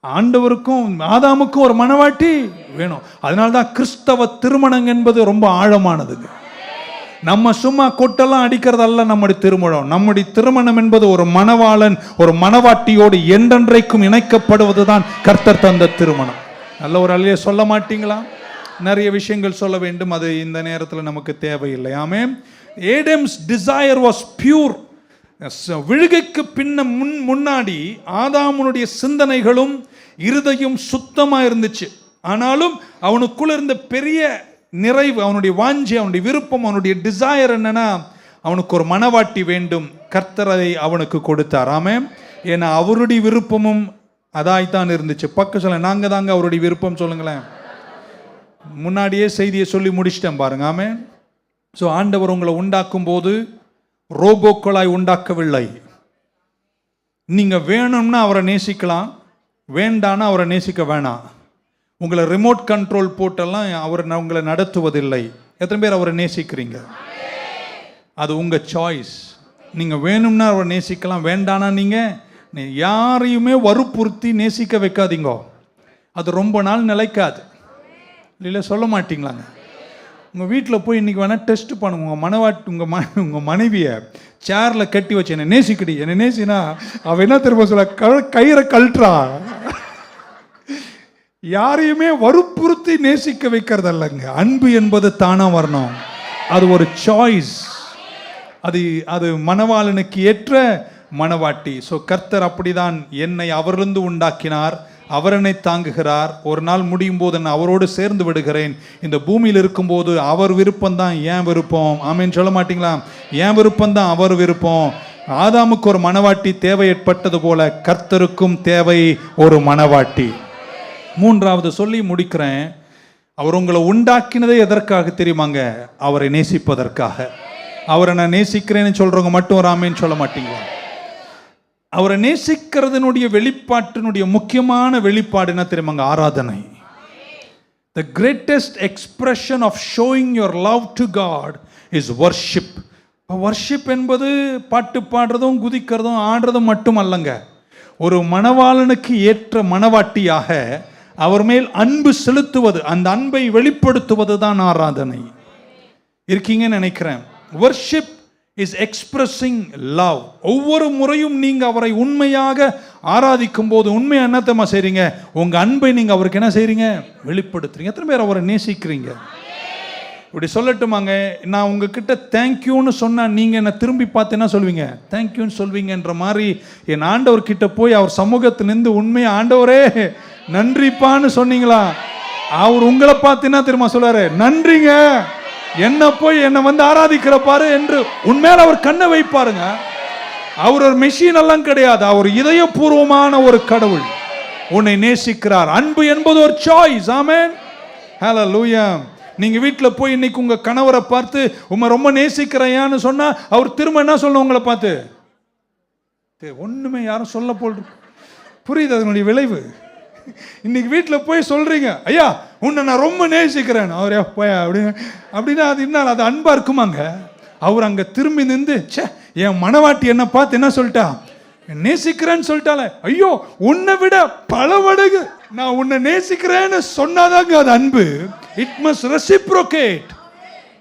ஆண்டவருக்கும் ஆதாமுக்கும் ஒரு மணவாட்டி வேணும். அதனால்தான் கிறிஸ்தவ திருமணம் என்பது ரொம்ப ஆழமானதுங்க. நம்ம சும்மா கொட்டெல்லாம் அடிக்கிறதல்ல நம்முடைய திருமணம். நம்முடைய திருமணம் என்பது ஒரு மணவாளன் ஒரு மணவாட்டியோடு என்றென்றைக்கும் இணைக்கப்படுவதுதான் கர்த்தர் தந்த திருமணம். நல்ல ஒரு அலையை சொல்ல மாட்டீங்களா? நிறைய விஷயங்கள் சொல்ல வேண்டும், அது இந்த நேரத்தில் நமக்கு தேவையில்லை. ஆமென். ஏடம்ஸ் டிசையர் வாஸ் பியூர். விழுகைக்கு முன்னாடி ஆதாமுனுடைய சிந்தனைகளும் இருதயம் சுத்தமா இருந்துச்சு. ஆனாலும் அவனுக்குள்ள இருந்த பெரிய நிறைவு, அவனுடைய வாஞ்சி, அவனுடைய விருப்பம், அவனுடைய டிசையர் என்னன்னா அவனுக்கு ஒரு மணவாட்டி வேண்டும். கர்த்தரை அவனுக்கு கொடுத்தார். ஆமென். ஏன்னா அவருடைய விருப்பமும் அதாய்த்தான் இருந்துச்சு. பக்கம் சொல்ல, நாங்க தாங்க அவருடைய விருப்பம். சொல்லுங்களேன். முன்னாடியே செய்தியை சொல்லி முடிச்சிட்டேன் பாருங்க. ஆமென். ஸோ ஆண்டவர் உங்களை உண்டாக்கும் போது ரோபோக்களாய் உண்டாக்கவில்லை. நீங்க வேணும்னா அவரை நேசிக்கலாம், வேண்டானா அவரை நேசிக்க வேணாம். உங்களை ரிமோட் கண்ட்ரோல் போட்டெல்லாம் அவர் உங்களை நடத்துவதில்லை. எத்தனை பேர் அவரை நேசிக்கிறீங்க? அது உங்க சாய்ஸ். நீங்க வேணும்னா அவரை நேசிக்கலாம், வேண்டானா நீங்க யாரையுமே வற்புறுத்தி நேசிக்க வைக்காதீங்க. அது ரொம்ப நாள் நிலைக்காது. இல்லை சொல்ல மாட்டீங்களாங்க? உங்கள் வீட்டில் போய் இன்றைக்கி வேணால் டெஸ்ட் பண்ணுங்க. உங்கள் மனைவியை சேரில் கட்டி வச்சு என்னை நேசிக்கடி, என்னை நேசினா அவள் என்ன திரும்ப சொல்ல, கயிறை கழட்டுறா. யாரையுமே வற்புறுத்தி நேசிக்க வைக்கிறது அல்லங்க. அன்பு என்பது தானாக வரணும். அது ஒரு சாய்ஸ். அது மணவாளனுக்கு ஏற்ற மணவாட்டி. ஸோ கர்த்தர் அப்படிதான் என்னை அவரிலிருந்து உண்டாக்கினார், அவர் என்னை தாங்குகிறார். ஒரு நாள் முடியும் போது நான் அவரோடு சேர்ந்து விடுகிறேன். இந்த பூமியில் இருக்கும்போது அவர் விருப்பம் தான் ஏன் விருப்பம். ஆமேன்னு சொல்ல மாட்டீங்களா? ஏன் விருப்பம் தான் அவர் விருப்பம். ஆதாமுக்கு ஒரு மணவாட்டி தேவை ஏற்பட்டது போல கர்த்தருக்கும் தேவை ஒரு மணவாட்டி. மூன்றாவது சொல்லி முடிக்கிறேன். அவர் உங்களை உண்டாக்கினதே எதற்காக தெரியுமாங்க? அவரை நேசிப்பதற்காக. அவரை நான் நேசிக்கிறேன்னு சொல்றவங்க மட்டும் ஒரு ஆமேன்னு சொல்ல மாட்டீங்களா? அவரை நேசிக்கிறதுனுடைய வெளிப்பாட்டினுடைய முக்கியமான வெளிப்பாடு என்ன தெரியுமாங்க? ஆராதனை. The greatest expression of showing your love to God is worship. worship என்பது பாட்டு பாடுறதும் குதிக்கிறதும் ஆடுறதும் மட்டும் அல்லங்க. ஒரு மணவாளனுக்கு ஏற்ற மணவாட்டியாக அவர் மேல் அன்பு செலுத்துவது, அந்த அன்பை வெளிப்படுத்துவது தான் ஆராதனை. இருக்கீங்கன்னு நினைக்கிறேன். worship is expressing love. ஒவ்வொரு முறையும் நீங்க அவரை உண்மையாக ஆராதிக்கும் போது உண்மையா என்னத்தமா செய்றீங்க? உங்க அன்பை நீங்க அவருக்கு என்ன செய்றீங்க? வெளிப்படுத்துறீங்க. எத்தனை பேர் அவரை நேசிக்கிறீங்க? இப்படி சொல்லட்டுமாங்க, நான் உங்ககிட்ட தேங்க்யூன்னு சொன்னா நீங்க என்ன திரும்பி பார்த்து என்ன சொல்வீங்க? தேங்க்யூன்னு சொல்வீங்கன்ற மாதிரி என் ஆண்டவர் கிட்ட போய் அவர் சமூகத்திலிருந்து உண்மையா ஆண்டவரே நன்றிப்பான்னு சொன்னீங்களா? அவர் உங்களை பார்த்து என்ன தெரியுமா சொல்றாரு? நன்றிங்க, என்ன போய் என்ன வந்து ஆராதிக்கிற பாரு என்று உண்மையில அவர் கண்ணை வைப்பாருங்க. அவர் ஒரு மெஷின் எல்லாம் கிடையாது. அவர் இதயபூர்வமான ஒரு கடவுள் உன்னை நேசிக்கிறார். அன்பு என்பது ஒரு சாய்ஸ். ஆமென். ஹல்லேலூயா. நீங்க வீட்டில் போய் இன்னைக்கு உங்க கணவரை பார்த்து உம்மை ரொம்ப நேசிக்கிறையான்னு சொன்னா அவர் திரும்ப என்ன சொல்லணும் உங்களை பார்த்து? ஒண்ணுமே யாரும் சொல்ல போல். புரியுது அதனுடைய விளைவு? இன்னைக்கு வீட்டில் போய் சொல்றீங்க, ஐயா உன்னை நான் ரொம்ப நேசிக்கிறேன், அவரே போய் அப்படின்னா அது என்ன? அது அன்பா இருக்குமாங்க? அவர் அங்க திரும்பி நின்று என் மணவாட்டி என்ன பார்த்து என்ன சொல்லிட்டா? நேசிக்கிறேன்னு சொல்லிட்டாலே, ஐயோ உன்னை விட பல மடங்கு நான் உன்னை நேசிக்கிறேன்னு சொன்னாதாங்க அது அன்பு. It must reciprocate.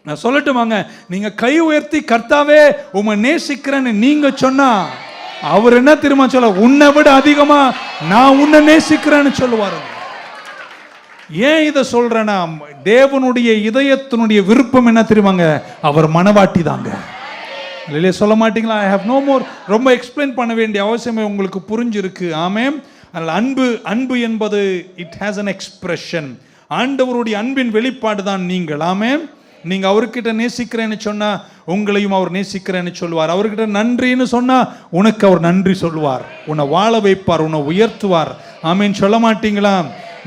நான் சொல்லட்டுமாங்க, நீங்க கை உயர்த்தி கர்த்தாவே உம்மை நேசிக்கிறேன்னு நீங்க சொன்னா அவர் என்ன தெரியுமா சொல்ல? உன்னை விட அதிகமா நான் உன்னை நேசிக்கிறேன்னு சொல்லுவாரு. ஏன் இதை சொல்றேன்னா, தேவனுடைய இதயத்தினுடைய விருப்பம் என்ன தெரியுமாங்க? அவர் மணவாட்டி தாங்க. இல்லையே சொல்ல மாட்டீங்களா? I have no more. ரொம்ப எக்ஸ்பிளைன் பண்ண வேண்டிய அவசியமே உங்களுக்கு புரிஞ்சிருக்கு. ஆமென். அன்பு என்பது இட் ஹேஸ் an எக்ஸ்பிரஷன். ஆண்டவருடைய அன்பின் வெளிப்பாடு தான் நீங்கள். ஆமென். நீங்க அவர்கிட்ட நேசிக்கிறேன்னு சொன்னா உங்களையும் அவர் நேசிக்கிறேன்னு சொல்லுவார். அவர்கிட்ட நன்றின்னு சொன்னா உனக்கு அவர் நன்றி சொல்லுவார், உன்னை வாழ வைப்பார், உன்னை உயர்த்துவார். ஆமென் சொல்ல மாட்டீங்களா?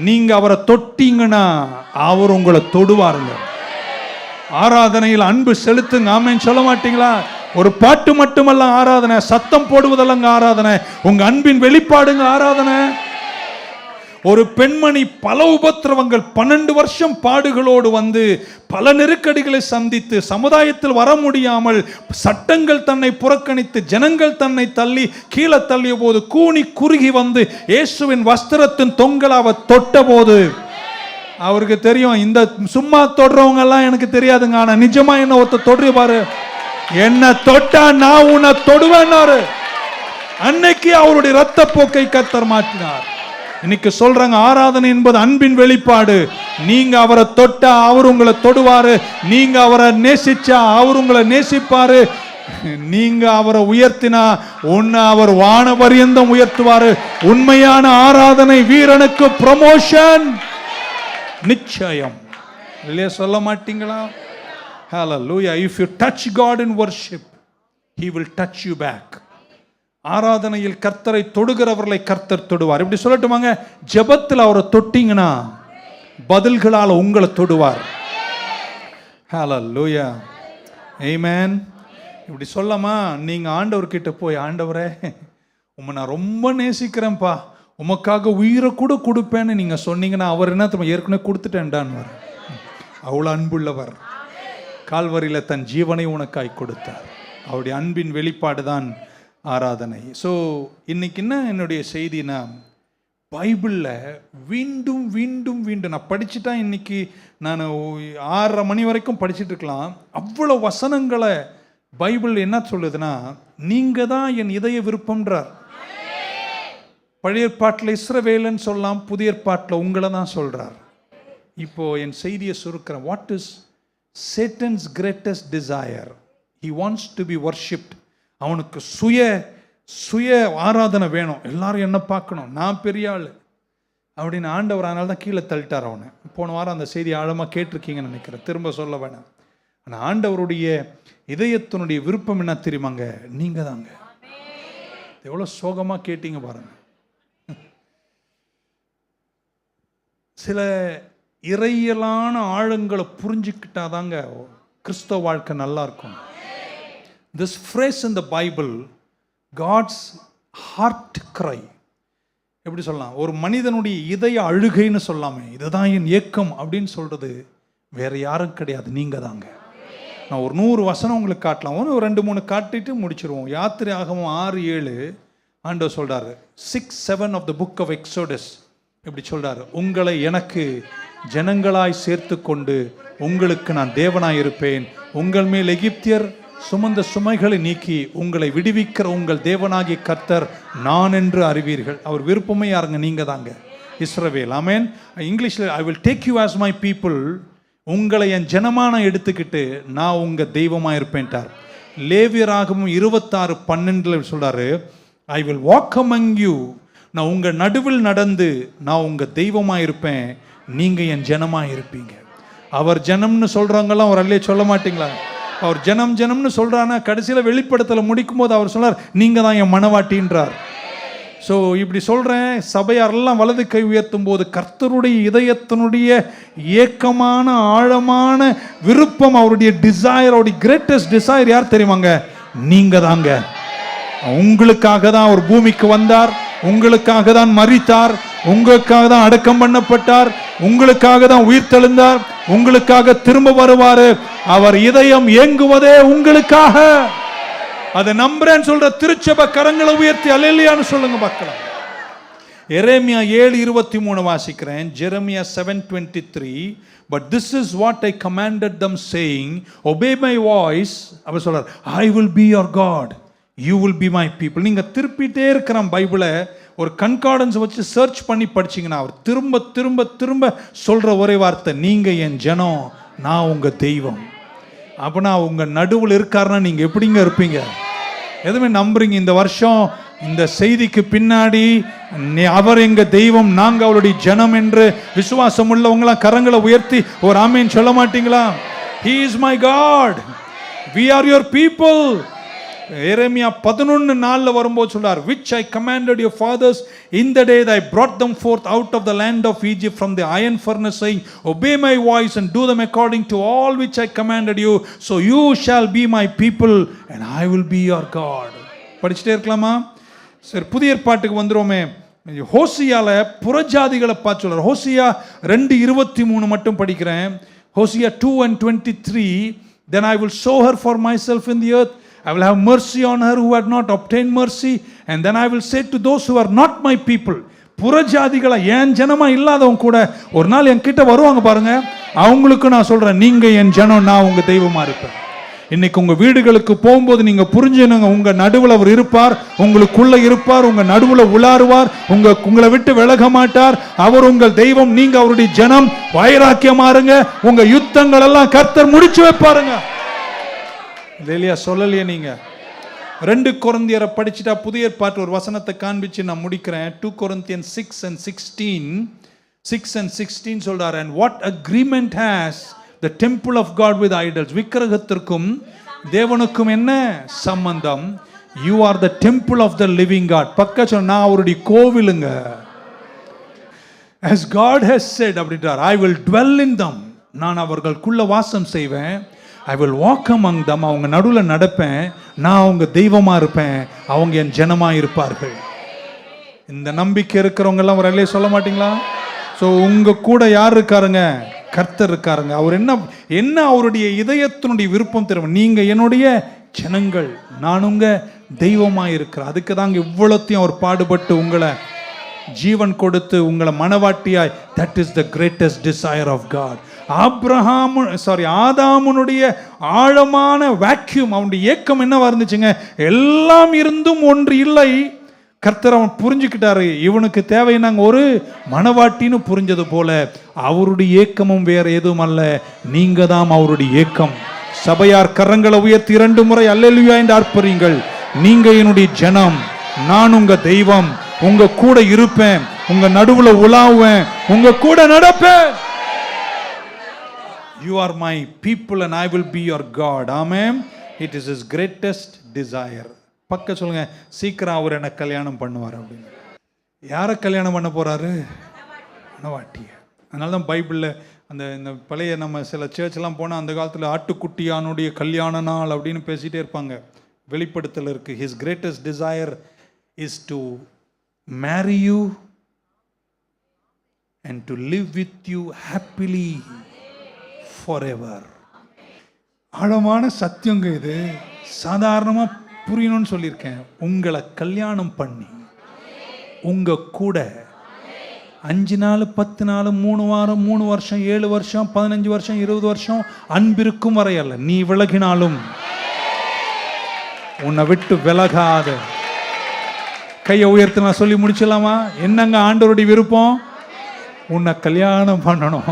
நீங்க அவரை தொட்டீங்கன்னா அவர் உங்களை தொடுவாருங்க. ஆராதனையில் அன்பு செலுத்துங்க. ஆமென் சொல்ல மாட்டீங்களா? ஒரு பாட்டு மட்டுமல்ல ஆராதனை, சத்தம் போடுவதல்லங்க ஆராதனை, உங்க அன்பின் வெளிப்பாடுங்க ஆராதனை. ஒரு பெண்மணி பல உபத்திரவங்கள் 12 வருஷம் பாடுகளோடு வந்து பல நெருக்கடிகளை சந்தித்து சமுதாயத்தில் வர முடியாமல், சட்டங்கள் தன்னை புறக்கணித்து ஜனங்கள் தன்னை தள்ளி கீழே தள்ளிய போது கூனி குறுகி வந்து இயேசுவின் வஸ்திரத்தின் தொங்கல் அவர் தொட்ட போது அவருக்கு தெரியும், இந்த சும்மா தொடுறவங்க எல்லாம் எனக்கு தெரியாதுங்க, ஆனா நிஜமா என்ன ஒருத்த தொடுற பாரு, என்ன தொட்டா நான் உன்னை தொடுவேன்னாரு. அன்னைக்கு அவருடைய இரத்த போக்கை கர்த்தர் மாற்றினார். இன்னைக்கு சொல்றாங்க, ஆராதனை என்பது அன்பின் வெளிப்பாடு. நீங்க அவரை தொட்டா அவர் உங்களை தொடுவாரு, நீங்க அவரை நேசிச்சா அவர் உங்களை நேசிப்பாரு, நீங்க அவரை உயர்த்தினா உன்னை அவர் வான பரியந்தம் உயர்த்துவாரு. உண்மையான ஆராதனை வீரனுக்கு ப்ரமோஷன் நிச்சயம். இல்லையா, சொல்ல மாட்டீங்களா? Hallelujah. If you touch God in worship, He will touch you back. ஆராதனையில் கர்த்தரை தொடுகிறவர்களை கர்த்தர் தொடுவார். இப்படி சொல்லட்டுமாங்க, ஜெபத்தில் அவரை தொட்டீங்கன்னா பதில்களால் உங்களை தொடுவார். Hallelujah. Amen. இப்படி சொல்லமா, நீங்க ஆண்டவர்கிட்ட போய், ஆண்டவரே உம்மை நான் ரொம்ப நேசிக்கிறேன்ப்பா, உமக்காக உயிரை கூட கொடுப்பேன்னு நீங்க சொன்னீங்கன்னா அவர் என்ன ஏற்கனவே கொடுத்துட்டேன்டான்னு, அவ்வளோ அன்புள்ளவர். கால்வரியில் தன் ஜீவனை உனக்காய் கொடுத்தார். அவருடைய அன்பின் வெளிப்பாடு தான் ஆராதனை. ஸோ இன்னைக்கு என்ன என்னுடைய செய்தினா, பைபிளில் மீண்டும் மீண்டும் மீண்டும் நான் படிச்சுட்டா, இன்னைக்கு நான் 6:30 மணி வரைக்கும் படிச்சுட்டு இருக்கலாம். அவ்வளோ வசனங்களை பைபிள் என்ன சொல்லுதுன்னா, நீங்க தான் என் இதய விருப்பம்ன்றார். பழைய ஏற்பாட்டில் இஸ்ரவேலன்னு சொல்லலாம், புதிய ஏற்பாட்டில் உங்களை தான் சொல்றார். இப்போ என் செய்தியை சுருக்கிறேன். What is Satan's greatest desire? He wants to be worshipped. அவனுக்கு சுய ஆராதனை வேணும், எல்லாரும் என்ன பார்க்கணும், நான் பெரிய ஆள் அப்படின்னு. ஆண்டவர் அதனால தான் கீழே தள்ளிட்டார் அவனை. போன வாரம் அந்த செய்தி ஆழமாக கேட்டிருக்கீங்கன்னு நினைக்கிறேன், திரும்ப சொல்ல வேணாம். ஆனால் ஆண்டவருடைய இதயத்தினுடைய விருப்பம் என்ன தெரியுமாங்க? நீங்க தாங்க. எவ்வளோ சோகமாக கேட்டீங்க பாருங்க. சில இறையலான ஆழங்களை புரிஞ்சுக்கிட்டாதாங்க கிறிஸ்தவ வாழ்க்கை நல்லா இருக்கும். This phrase in the Bible, God's heart cry, எப்படி சொல்லலாம், ஒரு மனிதனுடைய இதய அழுகைன்னு சொல்லாமே, இதுதான் என் ஏக்கம் அப்படின்னு சொல்றது வேற யாரும் கிடையாது, நீங்க தாங்க. நான் ஒரு 100 வசனம் உங்களுக்கு காட்டலாம், ஒரு 2-3 காட்டிட்டு முடிச்சிருவோம். யாத்திரையாகமம் 6:7 ஆண்டவர் சொல்றாரு, 6:7 of the book of Exodus இப்படி சொல்றாரு, உங்களை எனக்கு ஜனங்களாய் சேர்த்து கொண்டு உங்களுக்கு நான் தேவனாய் இருப்பேன், உங்கள் மேல் எகிப்தியர் சுமந்த சுமைகளை நீக்கி உங்களை விடுவிக்கிற உங்கள் தேவனாகிய கர்த்தர் நான் என்று அறிவீர்கள். அவர் விருப்பமே யாருங்க? நீங்க தாங்க, இஸ்ரவேல். ஆமென். இங்கிலீஷில் I will take you as my people, உங்களை என் ஜனமான எடுத்துக்கிட்டு நான் உங்க தெய்வமா இருப்பேன்ட்டார். லேவியராகமம் 26:12 சொல்றாரு, I will walk among you, நான் உங்க நடுவில் நடந்து நான் உங்க தெய்வமா இருப்பேன், நீங்க என் ஜனமா இருப்பீங்க. அவர் ஜனம்னு சொல்றாங்கலாம் அவர் அல்லே சொல்ல மாட்டீங்களா? அவர் ஜனம்னு சொல்றானா, கடைசியில் வெளிப்படுத்தல முடிக்கும் போது அவர் சொல்றார், நீங்க தான் என் மனவாட்டின்றார். ஸோ இப்படி சொல்றேன், சபையாரெல்லாம் வலது கை உயர்த்தும் போது கர்த்தருடைய இதயத்தினுடைய ஏக்கமான ஆழமான விருப்பம், அவருடைய டிசைர், அவருடைய கிரேட்டஸ்ட் டிசைர் யார் தெரியுமாங்க? நீங்க தாங்க. உங்களுக்காக தான் அவர் பூமிக்கு வந்தார், உங்களுக்காக தான் மரித்தார், உங்களுக்காக தான் அடக்கம் பண்ணப்பட்டார், உங்களுக்காக தான் உயிர் தெழுந்தார், உங்களுக்காக திரும்ப வருவாரு. அவர் இதயம் ஏங்குவதே உங்களுக்காக. அதை நம்புறேன்னு சொல்ற திருச்சபை கரங்களை உயர்த்தி அல்லேலூயான்னு சொல்லுங்க பார்க்கலாம். எரேமியா 7:23 வாசிக்கிறேன். Jeremiah 7:23, but this is what I commanded them saying, obey my voice. அவர் சொல்றார், I will be your God, you will be my people. நீங்க திருப்பிட்டே இருக்கிற பைபிளை ஒரு கன்கார்டன்ஸ் வச்சு சர்ச் பண்ணி படிச்சீங்கன்னா அவர் திரும்ப திரும்ப திரும்ப சொல்ற ஒரே வார்த்தை, நீங்க என் ஜனம், நான் உங்க தெய்வம். அப்படின்னா உங்க நடுவில் இருக்காருன்னா நீங்க எப்படிங்க இருப்பீங்க? எதுவுமே நம்புறீங்க? இந்த வருஷம் இந்த செய்திக்கு பின்னாடி அவர் எங்க தெய்வம், நாங்க அவருடைய ஜனம் என்று விசுவாசம் உள்ளவங்களா கரங்களை உயர்த்தி ஒரு ஆமீன் சொல்ல மாட்டீங்களா? He is my God, we are your people. எரேமியா 11:4 வரும்போது சொல்றார், which I commanded your fathers in the day that I brought them forth out of the land of Egypt from the iron furnace, saying, obey my voice and do them according to all which I commanded you, so you shall be my people and I will be your God. படிச்சுட்டே இருக்கலாமா? சரி, புதிய ஏற்பாட்டுக்கு வந்துருவோமே. ஹோசியால புறஜாதிகளை பார்த்து சொல்றார். ஹோசியா 2:23 மட்டும் படிக்கிறேன். Hosea 2:23, then I will show her for myself in the earth, I will have mercy on her who had not obtained mercy, and then I will say to those who are not my people. புறஜாதிகளை என் ஜனமா இல்லாதவங்க கூட ஒரு நாள் என்கிட்ட வருவாங்க பாருங்க, அவங்களுக்கு நான் சொல்றேன், நீங்க என் ஜனம், நான் உங்க தெய்வமா இருப்பேன். இன்னைக்கு உங்க வீடுகளுக்கு போகும்போது நீங்க புரிஞ்சுனுங்க, உங்க நடுவில் அவர் இருப்பார், உங்களுக்குள்ள இருப்பார், உங்க நடுவில் உலாருவார், உங்களை விட்டு விலக மாட்டார். அவர் உங்கள் தெய்வம், நீங்க அவருடைய ஜனம். வைராக்கியமா இருங்க, உங்க யுத்தங்கள் எல்லாம் கர்த்தர் முடிச்சு வைப்பாருங்க. இல்லையா? சொல்லலையே நீங்க. 2 கொரிந்தியரை படிச்சுட்டா புதிய ஏற்பாட்டு ஒரு வசனத்தை காண்பிச்சு நான் முடிக்கிறேன். 2 Corinthians 6:16 சொல்றாரு, and what agreement has the temple of God with idols? விக்கிரகத்திற்கும் தேவனுக்கும் என்ன சம்பந்தம்? You are the temple of the living God. பக்க சொன்னா அவருடைய கோவிலுங்க. As God has said அப்படின்றார், I will dwell in them. நான் அவர்களுக்குள்ள வாசம் செய்வேன். I will walk among them. அவங்க நடுவில் நடப்பேன். நான் அவங்க தெய்வமா இருப்பேன், அவங்க என் ஜனமா இருப்பார்கள். இந்த நம்பிக்கை இருக்கிறவங்க எல்லாம் ஒரு சொல்ல மாட்டீங்களா? ஸோ உங்க கூட யார் இருக்காருங்க? கர்த்தர் இருக்காருங்க. அவர் என்ன அவருடைய இதயத்தினுடைய விருப்பம் தெரியும், நீங்க என்னுடைய ஜனங்கள், நான் உங்க தெய்வமா இருக்கிறேன். அதுக்கு தாங்க இவ்வளோத்தையும் அவர் பாடுபட்டு உங்களை ஜீவன் கொடுத்து உங்களை மனவாட்டியாய், that is the greatest desire of God. ஆதாமுனுடைய ஆழமான வேக்யூம், அவனுடைய ஏக்கம் என்னவா இருந்துச்சுங்க? எல்லாம் இருந்தும் ஒன்று இல்லை. கர்த்தர் அவன் புரிஞ்சுக்கிட்டாரு, இவனுக்கு தேவைன்னாங்க ஒரு மனவாட்டின்னு புரிஞ்சது போல அவருடைய ஏக்கமும் வேற எதுவும் அல்ல, நீங்க தான் அவருடைய ஏக்கம். சபையார் கரங்களை உயர்த்தி 2 முறை அல்லேலூயா என்று ஆர்ப்பரியுங்கள். நீங்க என்னுடைய ஜனம், நான் உங்க தெய்வம், உங்க கூட இருப்பேன், உங்க நடுவுல உலாவுவேன், உங்க கூட நடப்பேன். You are my people and I will be your God. Amen. It is his greatest desire. பக்க சொல்லுங்க, சீக்கிரம் அவர் என்ன கல்யாணம் பண்ணுவார் அப்படின்னு. யாரை கல்யாணம் பண்ண போறாரு? மனவாட்டிய. அதனால தான் பைபிளில் இந்த பழைய நம்ம சில சர்ச்லாம் போனால் அந்த காலத்தில் ஆட்டுக்குட்டியானுடைய கல்யாண நாள் அப்படின்னு பேசிகிட்டே இருப்பாங்க. வெளிப்படுத்தல் இருக்கு, his greatest desire is to marry you and to live with you happily forever. ஆழமான சத்தியங்க இது, சாதாரணமாக புரியணும்னு சொல்லியிருக்கேன். உங்களை கல்யாணம் பண்ணி உங்க கூட 5 நாள் 10 நாள் 3 வாரம் 3 வருஷம் 7 வருஷம் 15 வருஷம் 20 வருஷம் அன்பிருக்கும் வரை அல்ல, நீ விலகினாலும் உன்னை விட்டு விலகாத. கையை உயர்த்தி நான் சொல்லி முடிச்சலாமா? என்னங்க ஆண்டவருடைய விருப்பம்? உன்னை கல்யாணம் பண்ணணும்,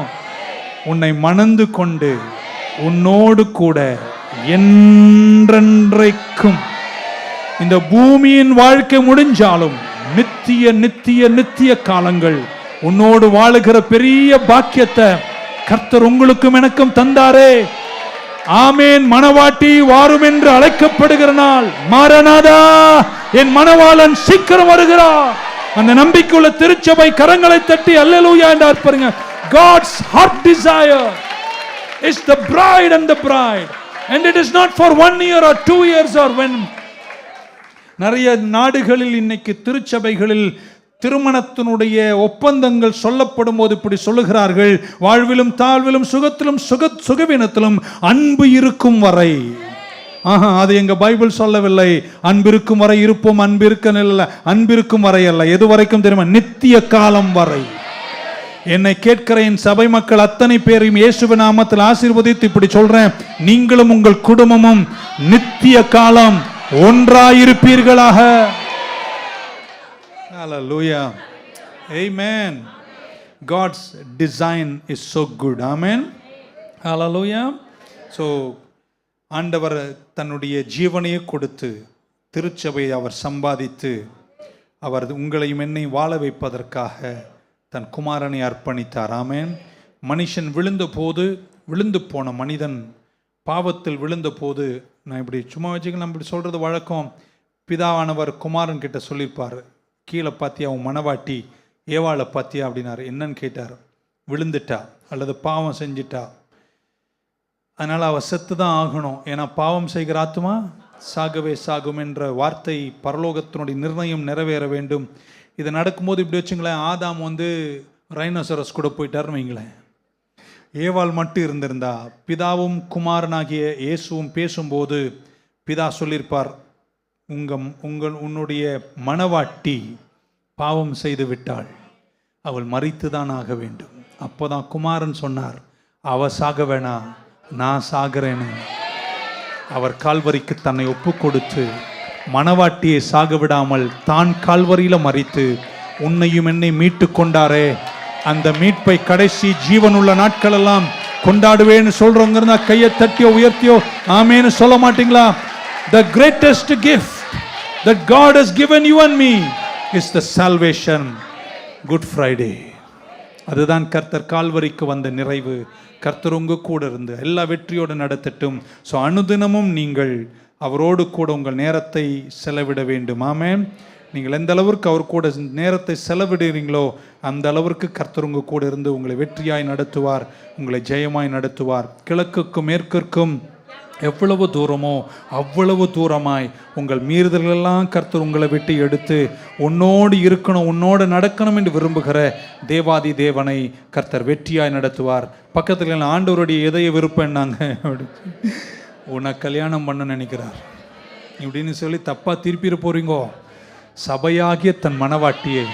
உன்னை மணந்து கொண்டு உன்னோடு கூட என்றென்றைக்கும் இந்த பூமியின் வாழ்க்கை முடிஞ்சாலும் நித்திய நித்திய நித்திய காலங்கள் உன்னோடு வாழுகிற பெரிய பாக்கியத்தை கர்த்தர் உங்களுக்கும் எனக்கும் தந்தாரே. ஆமேன். மணவாட்டி வாரும் என்று அழைக்கப்படுகிற நாள், மாரநாதா, என் மணவாளன் சீக்கிரம் வருகிறார். அந்த நம்பிக்கையுள்ள திருச்சபை கரங்களை தட்டி அல்லேலூயா என்று ஆர்ப்பரிங்க. God's heart desire is the bride and the bride, and it is not for 1 year or 2 years or when. நிறைய நாடுகளில் இன்னைக்கு திருச்சபைகளில் திருமணத்தினுடைய ஒப்பந்தங்கள் சொல்லப்படும் போது இப்படி சொல்லுகிறார்கள், வாழ்விலும் தாழ்விலும் சுகத்திலும் சுகவீனத்திலும் அன்பு இருக்கும் வரை. அது எங்க பைபிள் சொல்லவில்லை. அன்பிருக்கும் வரை இருப்போம், அன்பிருக்கும் வரை அல்ல. எது வரைக்கும் தெரியுமா? நித்திய காலம் வரை. என்னை கேட்கிற என் சபை மக்கள் அத்தனை பேரையும் இயேசுவின் நாமத்தில் ஆசீர்வதித்து இப்படி சொல்றேன், நீங்களும் உங்கள் குடும்பமும் நித்திய காலம் ஒன்றாயிருப்பீர்களாக. Hallelujah. Amen. God's design is so good. Amen. Hallelujah. So ஆண்டவர் தன்னுடைய ஜீவனையை கொடுத்து திருச்சபையை அவர் சம்பாதித்து அவர் உங்களையும் என்னையும் வாழ வைப்பதற்காக தன் குமாரனை அர்ப்பணித்தார். ஆமென். மனுஷன் விழுந்து போன மனிதன் பாவத்தில் விழுந்த போது நான் இப்படி சும்மா வச்சுக்க, நம்ம இப்படி சொல்கிறது வழக்கம். பிதாவானவர் குமாரன் கிட்ட சொல்லியிருப்பார், கீழே பார்த்தியா அவன் மனவாட்டி ஏவாளை பார்த்தியா அப்படின்னாரு. என்னன்னு கேட்டார். விழுந்துட்டா அல்லது பாவம் செஞ்சிட்டா, அதனால் அவள் செத்து தான் ஆகணும், ஏன்னா பாவம் செய்கிற ஆத்மா சாகவே சாகும் என்ற வார்த்தை பரலோகத்தினுடைய நிர்ணயம் நிறைவேற வேண்டும். இது நடக்கும்போது இப்படி வச்சுங்களேன், ஆதாம் ரைனோசரஸ் கூட போயிட்டாருன்னு வைங்களேன். ஏவாள் மட்டும் இருந்திருந்தா, பிதாவும் குமாரனாகிய இயேசுவும் பேசும்போது பிதா சொல்லியிருப்பார், உன்னுடைய மனவாட்டி பாவம் செய்து விட்டாள், அவள் மரித்து தான் ஆக வேண்டும். அப்போதான் குமாரன் சொன்னார், அவ சாக வேணா, நான் சாகிறேன்னு. அவர் கால்வரிக்கு தன்னை ஒப்பு கொடுத்து மனவாட்டியை சாக விடாமல் தான் கால்வரியில மரித்து உன்னையும் என்னை மீட்டு கொண்டாரே. அந்த மீட்பை கடைசி ஜீவனுள்ள நாட்கள் எல்லாம் கொண்டாடுவேன்னு சொல்றவங்க இருந்தா கையை தட்டியோ உயர்த்தியோ ஆமேன்னு சொல்ல மாட்டீங்களா? The greatest gift that God has given you and me is the salvation, Good Friday. அதுதான் கர்த்தர் கால்வரிக்கு வந்த நிறைவு. கர்த்தர் உங்க கூட இருந்து எல்லா வெற்றியோடு நடத்தட்டும். ஸோ அனுதினமும் நீங்கள் அவரோடு கூட உங்கள் நேரத்தை செலவிட வேண்டும். ஆமென். நீங்கள் எந்த அளவிற்கு அவர் கூட நேரத்தை செலவிடுறீங்களோ அந்த அளவிற்கு கர்த்தர் உங்க கூட இருந்து உங்களை வெற்றியாய் நடத்துவார், உங்களை ஜெயமாய் நடத்துவார். கிழக்குக்கும் மேற்கிற்கும் எவ்வளவு தூரமோ அவ்வளவு தூரமாய் உங்கள் மீறுதல்களெல்லாம் கர்த்தர் உங்களை விட்டு எடுத்து உன்னோடு இருக்கணும், உன்னோடு நடக்கணும் என்று விரும்புகிற தேவாதி தேவனை கர்த்தர் வெற்றியாய் நடத்துவார். பக்கத்தில் ஆண்டவருடைய எதைய விருப்பம் என்னாங்க, உன்னை கல்யாணம் பண்ண நினைக்கிறார் இப்படின்னு சொல்லி தப்பா திருப்பிட போறீங்கோ. சபையாகிய தன் மனவாட்டியை,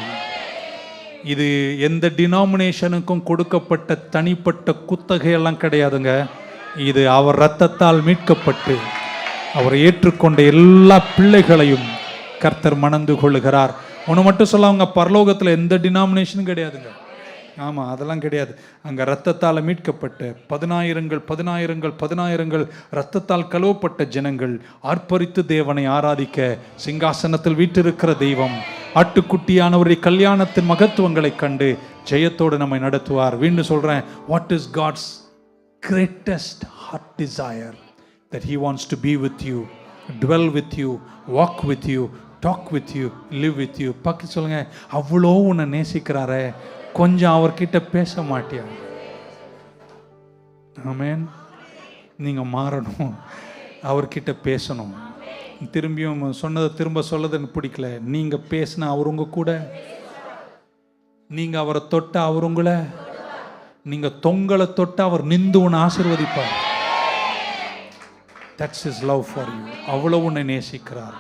இது எந்த டினாமினேஷனுக்கும் கொடுக்கப்பட்ட தனிப்பட்ட குத்தகையெல்லாம் கிடையாதுங்க. இது அவர் இரத்தத்தால் மீட்கப்பட்டு அவரை ஏற்றுக்கொண்ட எல்லா பிள்ளைகளையும் கர்த்தர் மணந்து கொள்ளுகிறார். ஒன்று மட்டும் சொல்ல, அவங்க பரலோகத்தில் எந்த டினாமினேஷனும் கிடையாதுங்க. ஆமாம், அதெல்லாம் கிடையாது. அங்கே இரத்தத்தால் மீட்கப்பட்ட பதினாயிரங்கள் இரத்தத்தால் கழுவப்பட்ட ஜனங்கள் ஆர்ப்பரித்து தேவனை ஆராதிக்க சிங்காசனத்தில் வீற்றிருக்கிற தெய்வம் ஆட்டுக்குட்டியானவருடைய கல்யாணத்தின் மகத்துவங்களை கண்டு ஜெயத்தோடு நம்மை நடத்துவார். வீண்டு சொல்கிறேன், what is God's greatest heart desire? That he wants to be with you, dwell with you, walk with you, talk with you, live with you. பக்கி சொல்லுங்க, அவ்வளோ உன்னை நேசிக்கிறாரே, கொஞ்சம் அவர்கிட்ட பேச மாட்டியா? ஆமென். நீங்க மாறணும், அவர்கிட்ட பேசணும். திரும்பியும் சொன்னதை திரும்ப சொல்லது எனக்கு பிடிக்கல. நீங்க பேசினா அவர் உங்க கூட, நீங்க அவரை தொட்ட அவர் உங்களை, நீங்க தொங்கலை தொட்ட அவர் நிந்து உன்னை ஆசீர்வதிப்பார். That's his love for you. அவ்வளவு உன்னை நேசிக்கிறார்.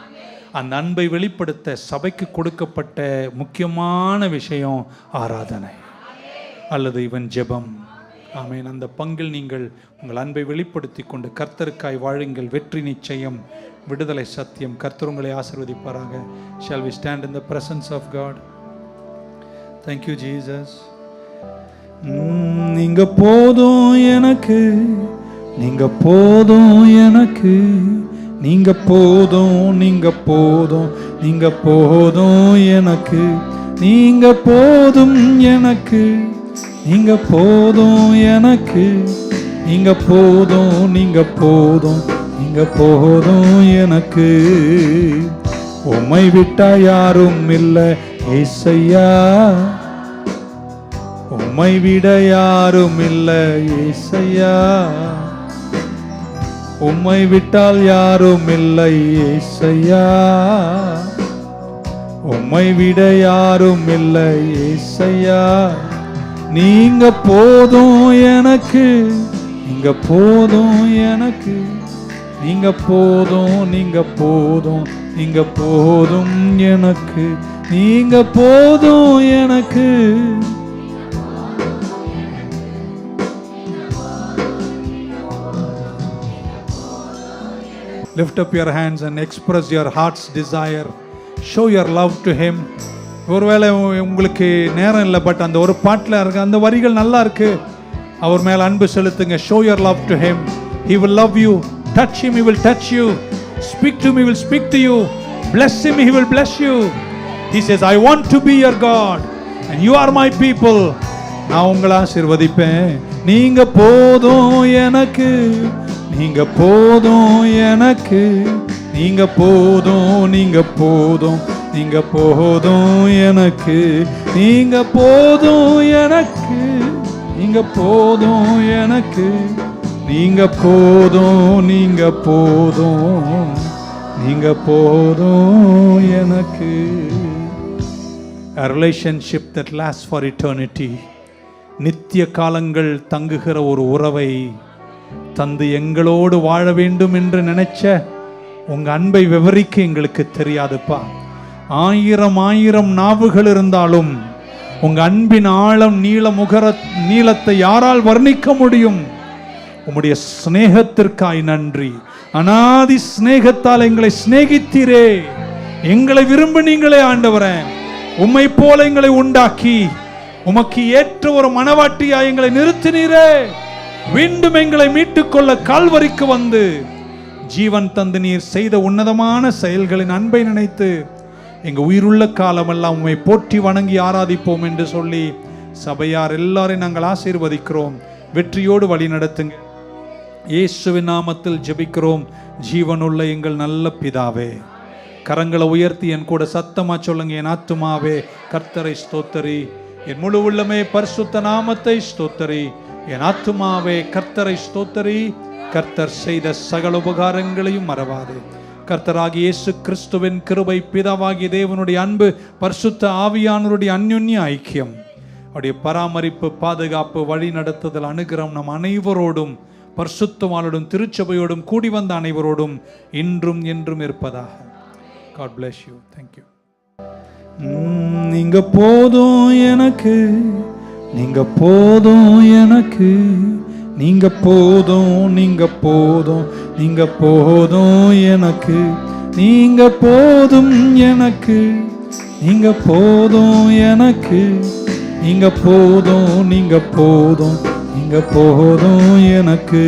அந்த அன்பை வெளிப்படுத்த சபைக்கு கொடுக்கப்பட்ட முக்கியமான விஷயம் ஆராதனை அல்லது இவன் ஜெபம். ஆமென். அந்த பங்கில் நீங்கள் உங்கள் அன்பை வெளிப்படுத்தி கொண்டு கர்த்தருக்காய் வாழுங்கள். வெற்றி நிச்சயம், விடுதலை சத்தியம். கர்த்தர் உங்களை ஆசீர்வதிப்பாராக. Shall we stand in the presence of God? Thank you Jesus. நீங்க போதும் எனக்கு, நீங்க போதும் எனக்கு, நீங்க போதும், நீங்க போதும், நீங்க போதும் எனக்கு, நீங்க போதும் எனக்கு, நீங்க போதும் எனக்கு, நீங்க போதும், நீங்க போதும், நீங்க போதும் எனக்கு. உம்மை விட்டா யாரும் இல்லை ஏசையா, உம்மை விட யாரும் இல்லை ஏசையா, உம்மை விட்டால் யாரும் இல்லை ஏசையா, உம்மை விட யாரும் இல்லை ஏசையா. நீங்க போதும் எனக்கு, நீங்க போதும் எனக்கு, நீங்க போதும், நீங்க போதும், நீங்க போதும் எனக்கு, நீங்க போதும் எனக்கு. Lift up your hands and express your heart's desire. Show your love to him. ஒருவேளை உங்களுக்கு நேரம் இல்லை, பட் அந்த ஒரு பாட்டில் இருக்க அந்த வரிகள் நல்லா இருக்கு. அவர் மேல் அன்பு செலுத்துங்க. Show your love to him. He will love you. Touch him, he will touch you. Speak to him, he will speak to you. Bless him, he will bless you. He says, I want to be your God and you are my people. நான் உங்களை ஆசீர்வதிப்பேன். நீங்க போதும் எனக்கு, நீங்க போதும் எனக்கு, நீங்க போதும், நீங்க போதும், நீங்க போதும் எனக்கு, நீங்க போதும் எனக்கு, நீங்க போதும் எனக்கு, நீங்க போதும், நீங்க போதும், நீங்க போதும் எனக்கு. A relationship that lasts for eternity. நித்திய காலங்கள் தங்குகிற ஒரு உறவை தந்து எங்களோடு வாழ வேண்டும் என்று நினைச்ச உங்க அன்பை விவரிக்க எங்களுக்கு தெரியாதுப்பா. ஆயிரம் ஆயிரம் நாவுகள் இருந்தாலும் உங்க அன்பின் ஆழம் நீளத்தை யாரால் வர்ணிக்க முடியும்? உம்முடைய சிநேகத்திற்காய் நன்றி. அநாதி சிநேகத்தால் எங்களை சிநேகித்தீரே, எங்களை விரும்பினீங்களே ஆண்டவரே. உம்மை போல எங்களை உண்டாக்கி உமக்கு ஏற்ற ஒரு மனவாட்டியாய் எங்களை நிறுத்தினீரே. மீண்டும் எங்களை மீட்டுக்கொள்ள கால்வரிக்கு வந்து ஜீவன் தந்து நீர் செய்த உன்னதமான செயல்களின் அன்பை நினைத்து எங்க உயிருள்ள காலமெல்லாம் உம்மை போற்றி வணங்கி ஆராதிப்போம் என்று சொல்லி சபையார் எல்லாரையும் நாங்கள் ஆசீர்வதிக்கிறோம். வெற்றியோடு வழி நடத்துங்க. இயேசுவின் நாமத்தில் ஜெபிக்கிறோம் ஜீவனுள்ள எங்கள் நல்ல பிதாவே. கரங்களை உயர்த்தி என் கூட சத்தமா சொல்லுங்க. என் ஆத்துமாவே கர்த்தரை ஸ்தோத்தரி, என் முழு உள்ளமே பரிசுத்த நாமத்தை ஸ்தோத்தரி. என் ஆத்துமாவே கர்த்தரை ஸ்தோத்தரி, கர்த்தர் செய்த சகல உபகாரங்களையும் மறவாதே. கர்த்தராகிய இயேசு கிறிஸ்துவின் கிருபை, பிதாவாகிய தேவனுடைய அன்பு, பரிசுத்த ஆவியானவருடைய அந்யோன்ய ஐக்கியம், அவருடைய பராமரிப்பு, பாதுகாப்பு, வழி நடத்துதல், அனுகிரகம் நம் அனைவரோடும், பரிசுத்தவானோடும், திருச்சபையோடும், கூடி வந்த அனைவரோடும் இன்றும் என்றும் இருப்பதாக. God bless you. Thank you. நீங்க போதும் எனக்கு, நீங்க போதும் எனக்கு, நீங்க போதும், நீங்க போதும், நீங்க போதும் எனக்கு, நீங்க போதும் எனக்கு, நீங்க போதும் எனக்கு, நீங்க போதும், நீங்க போதும், நீங்க போதும் எனக்கு.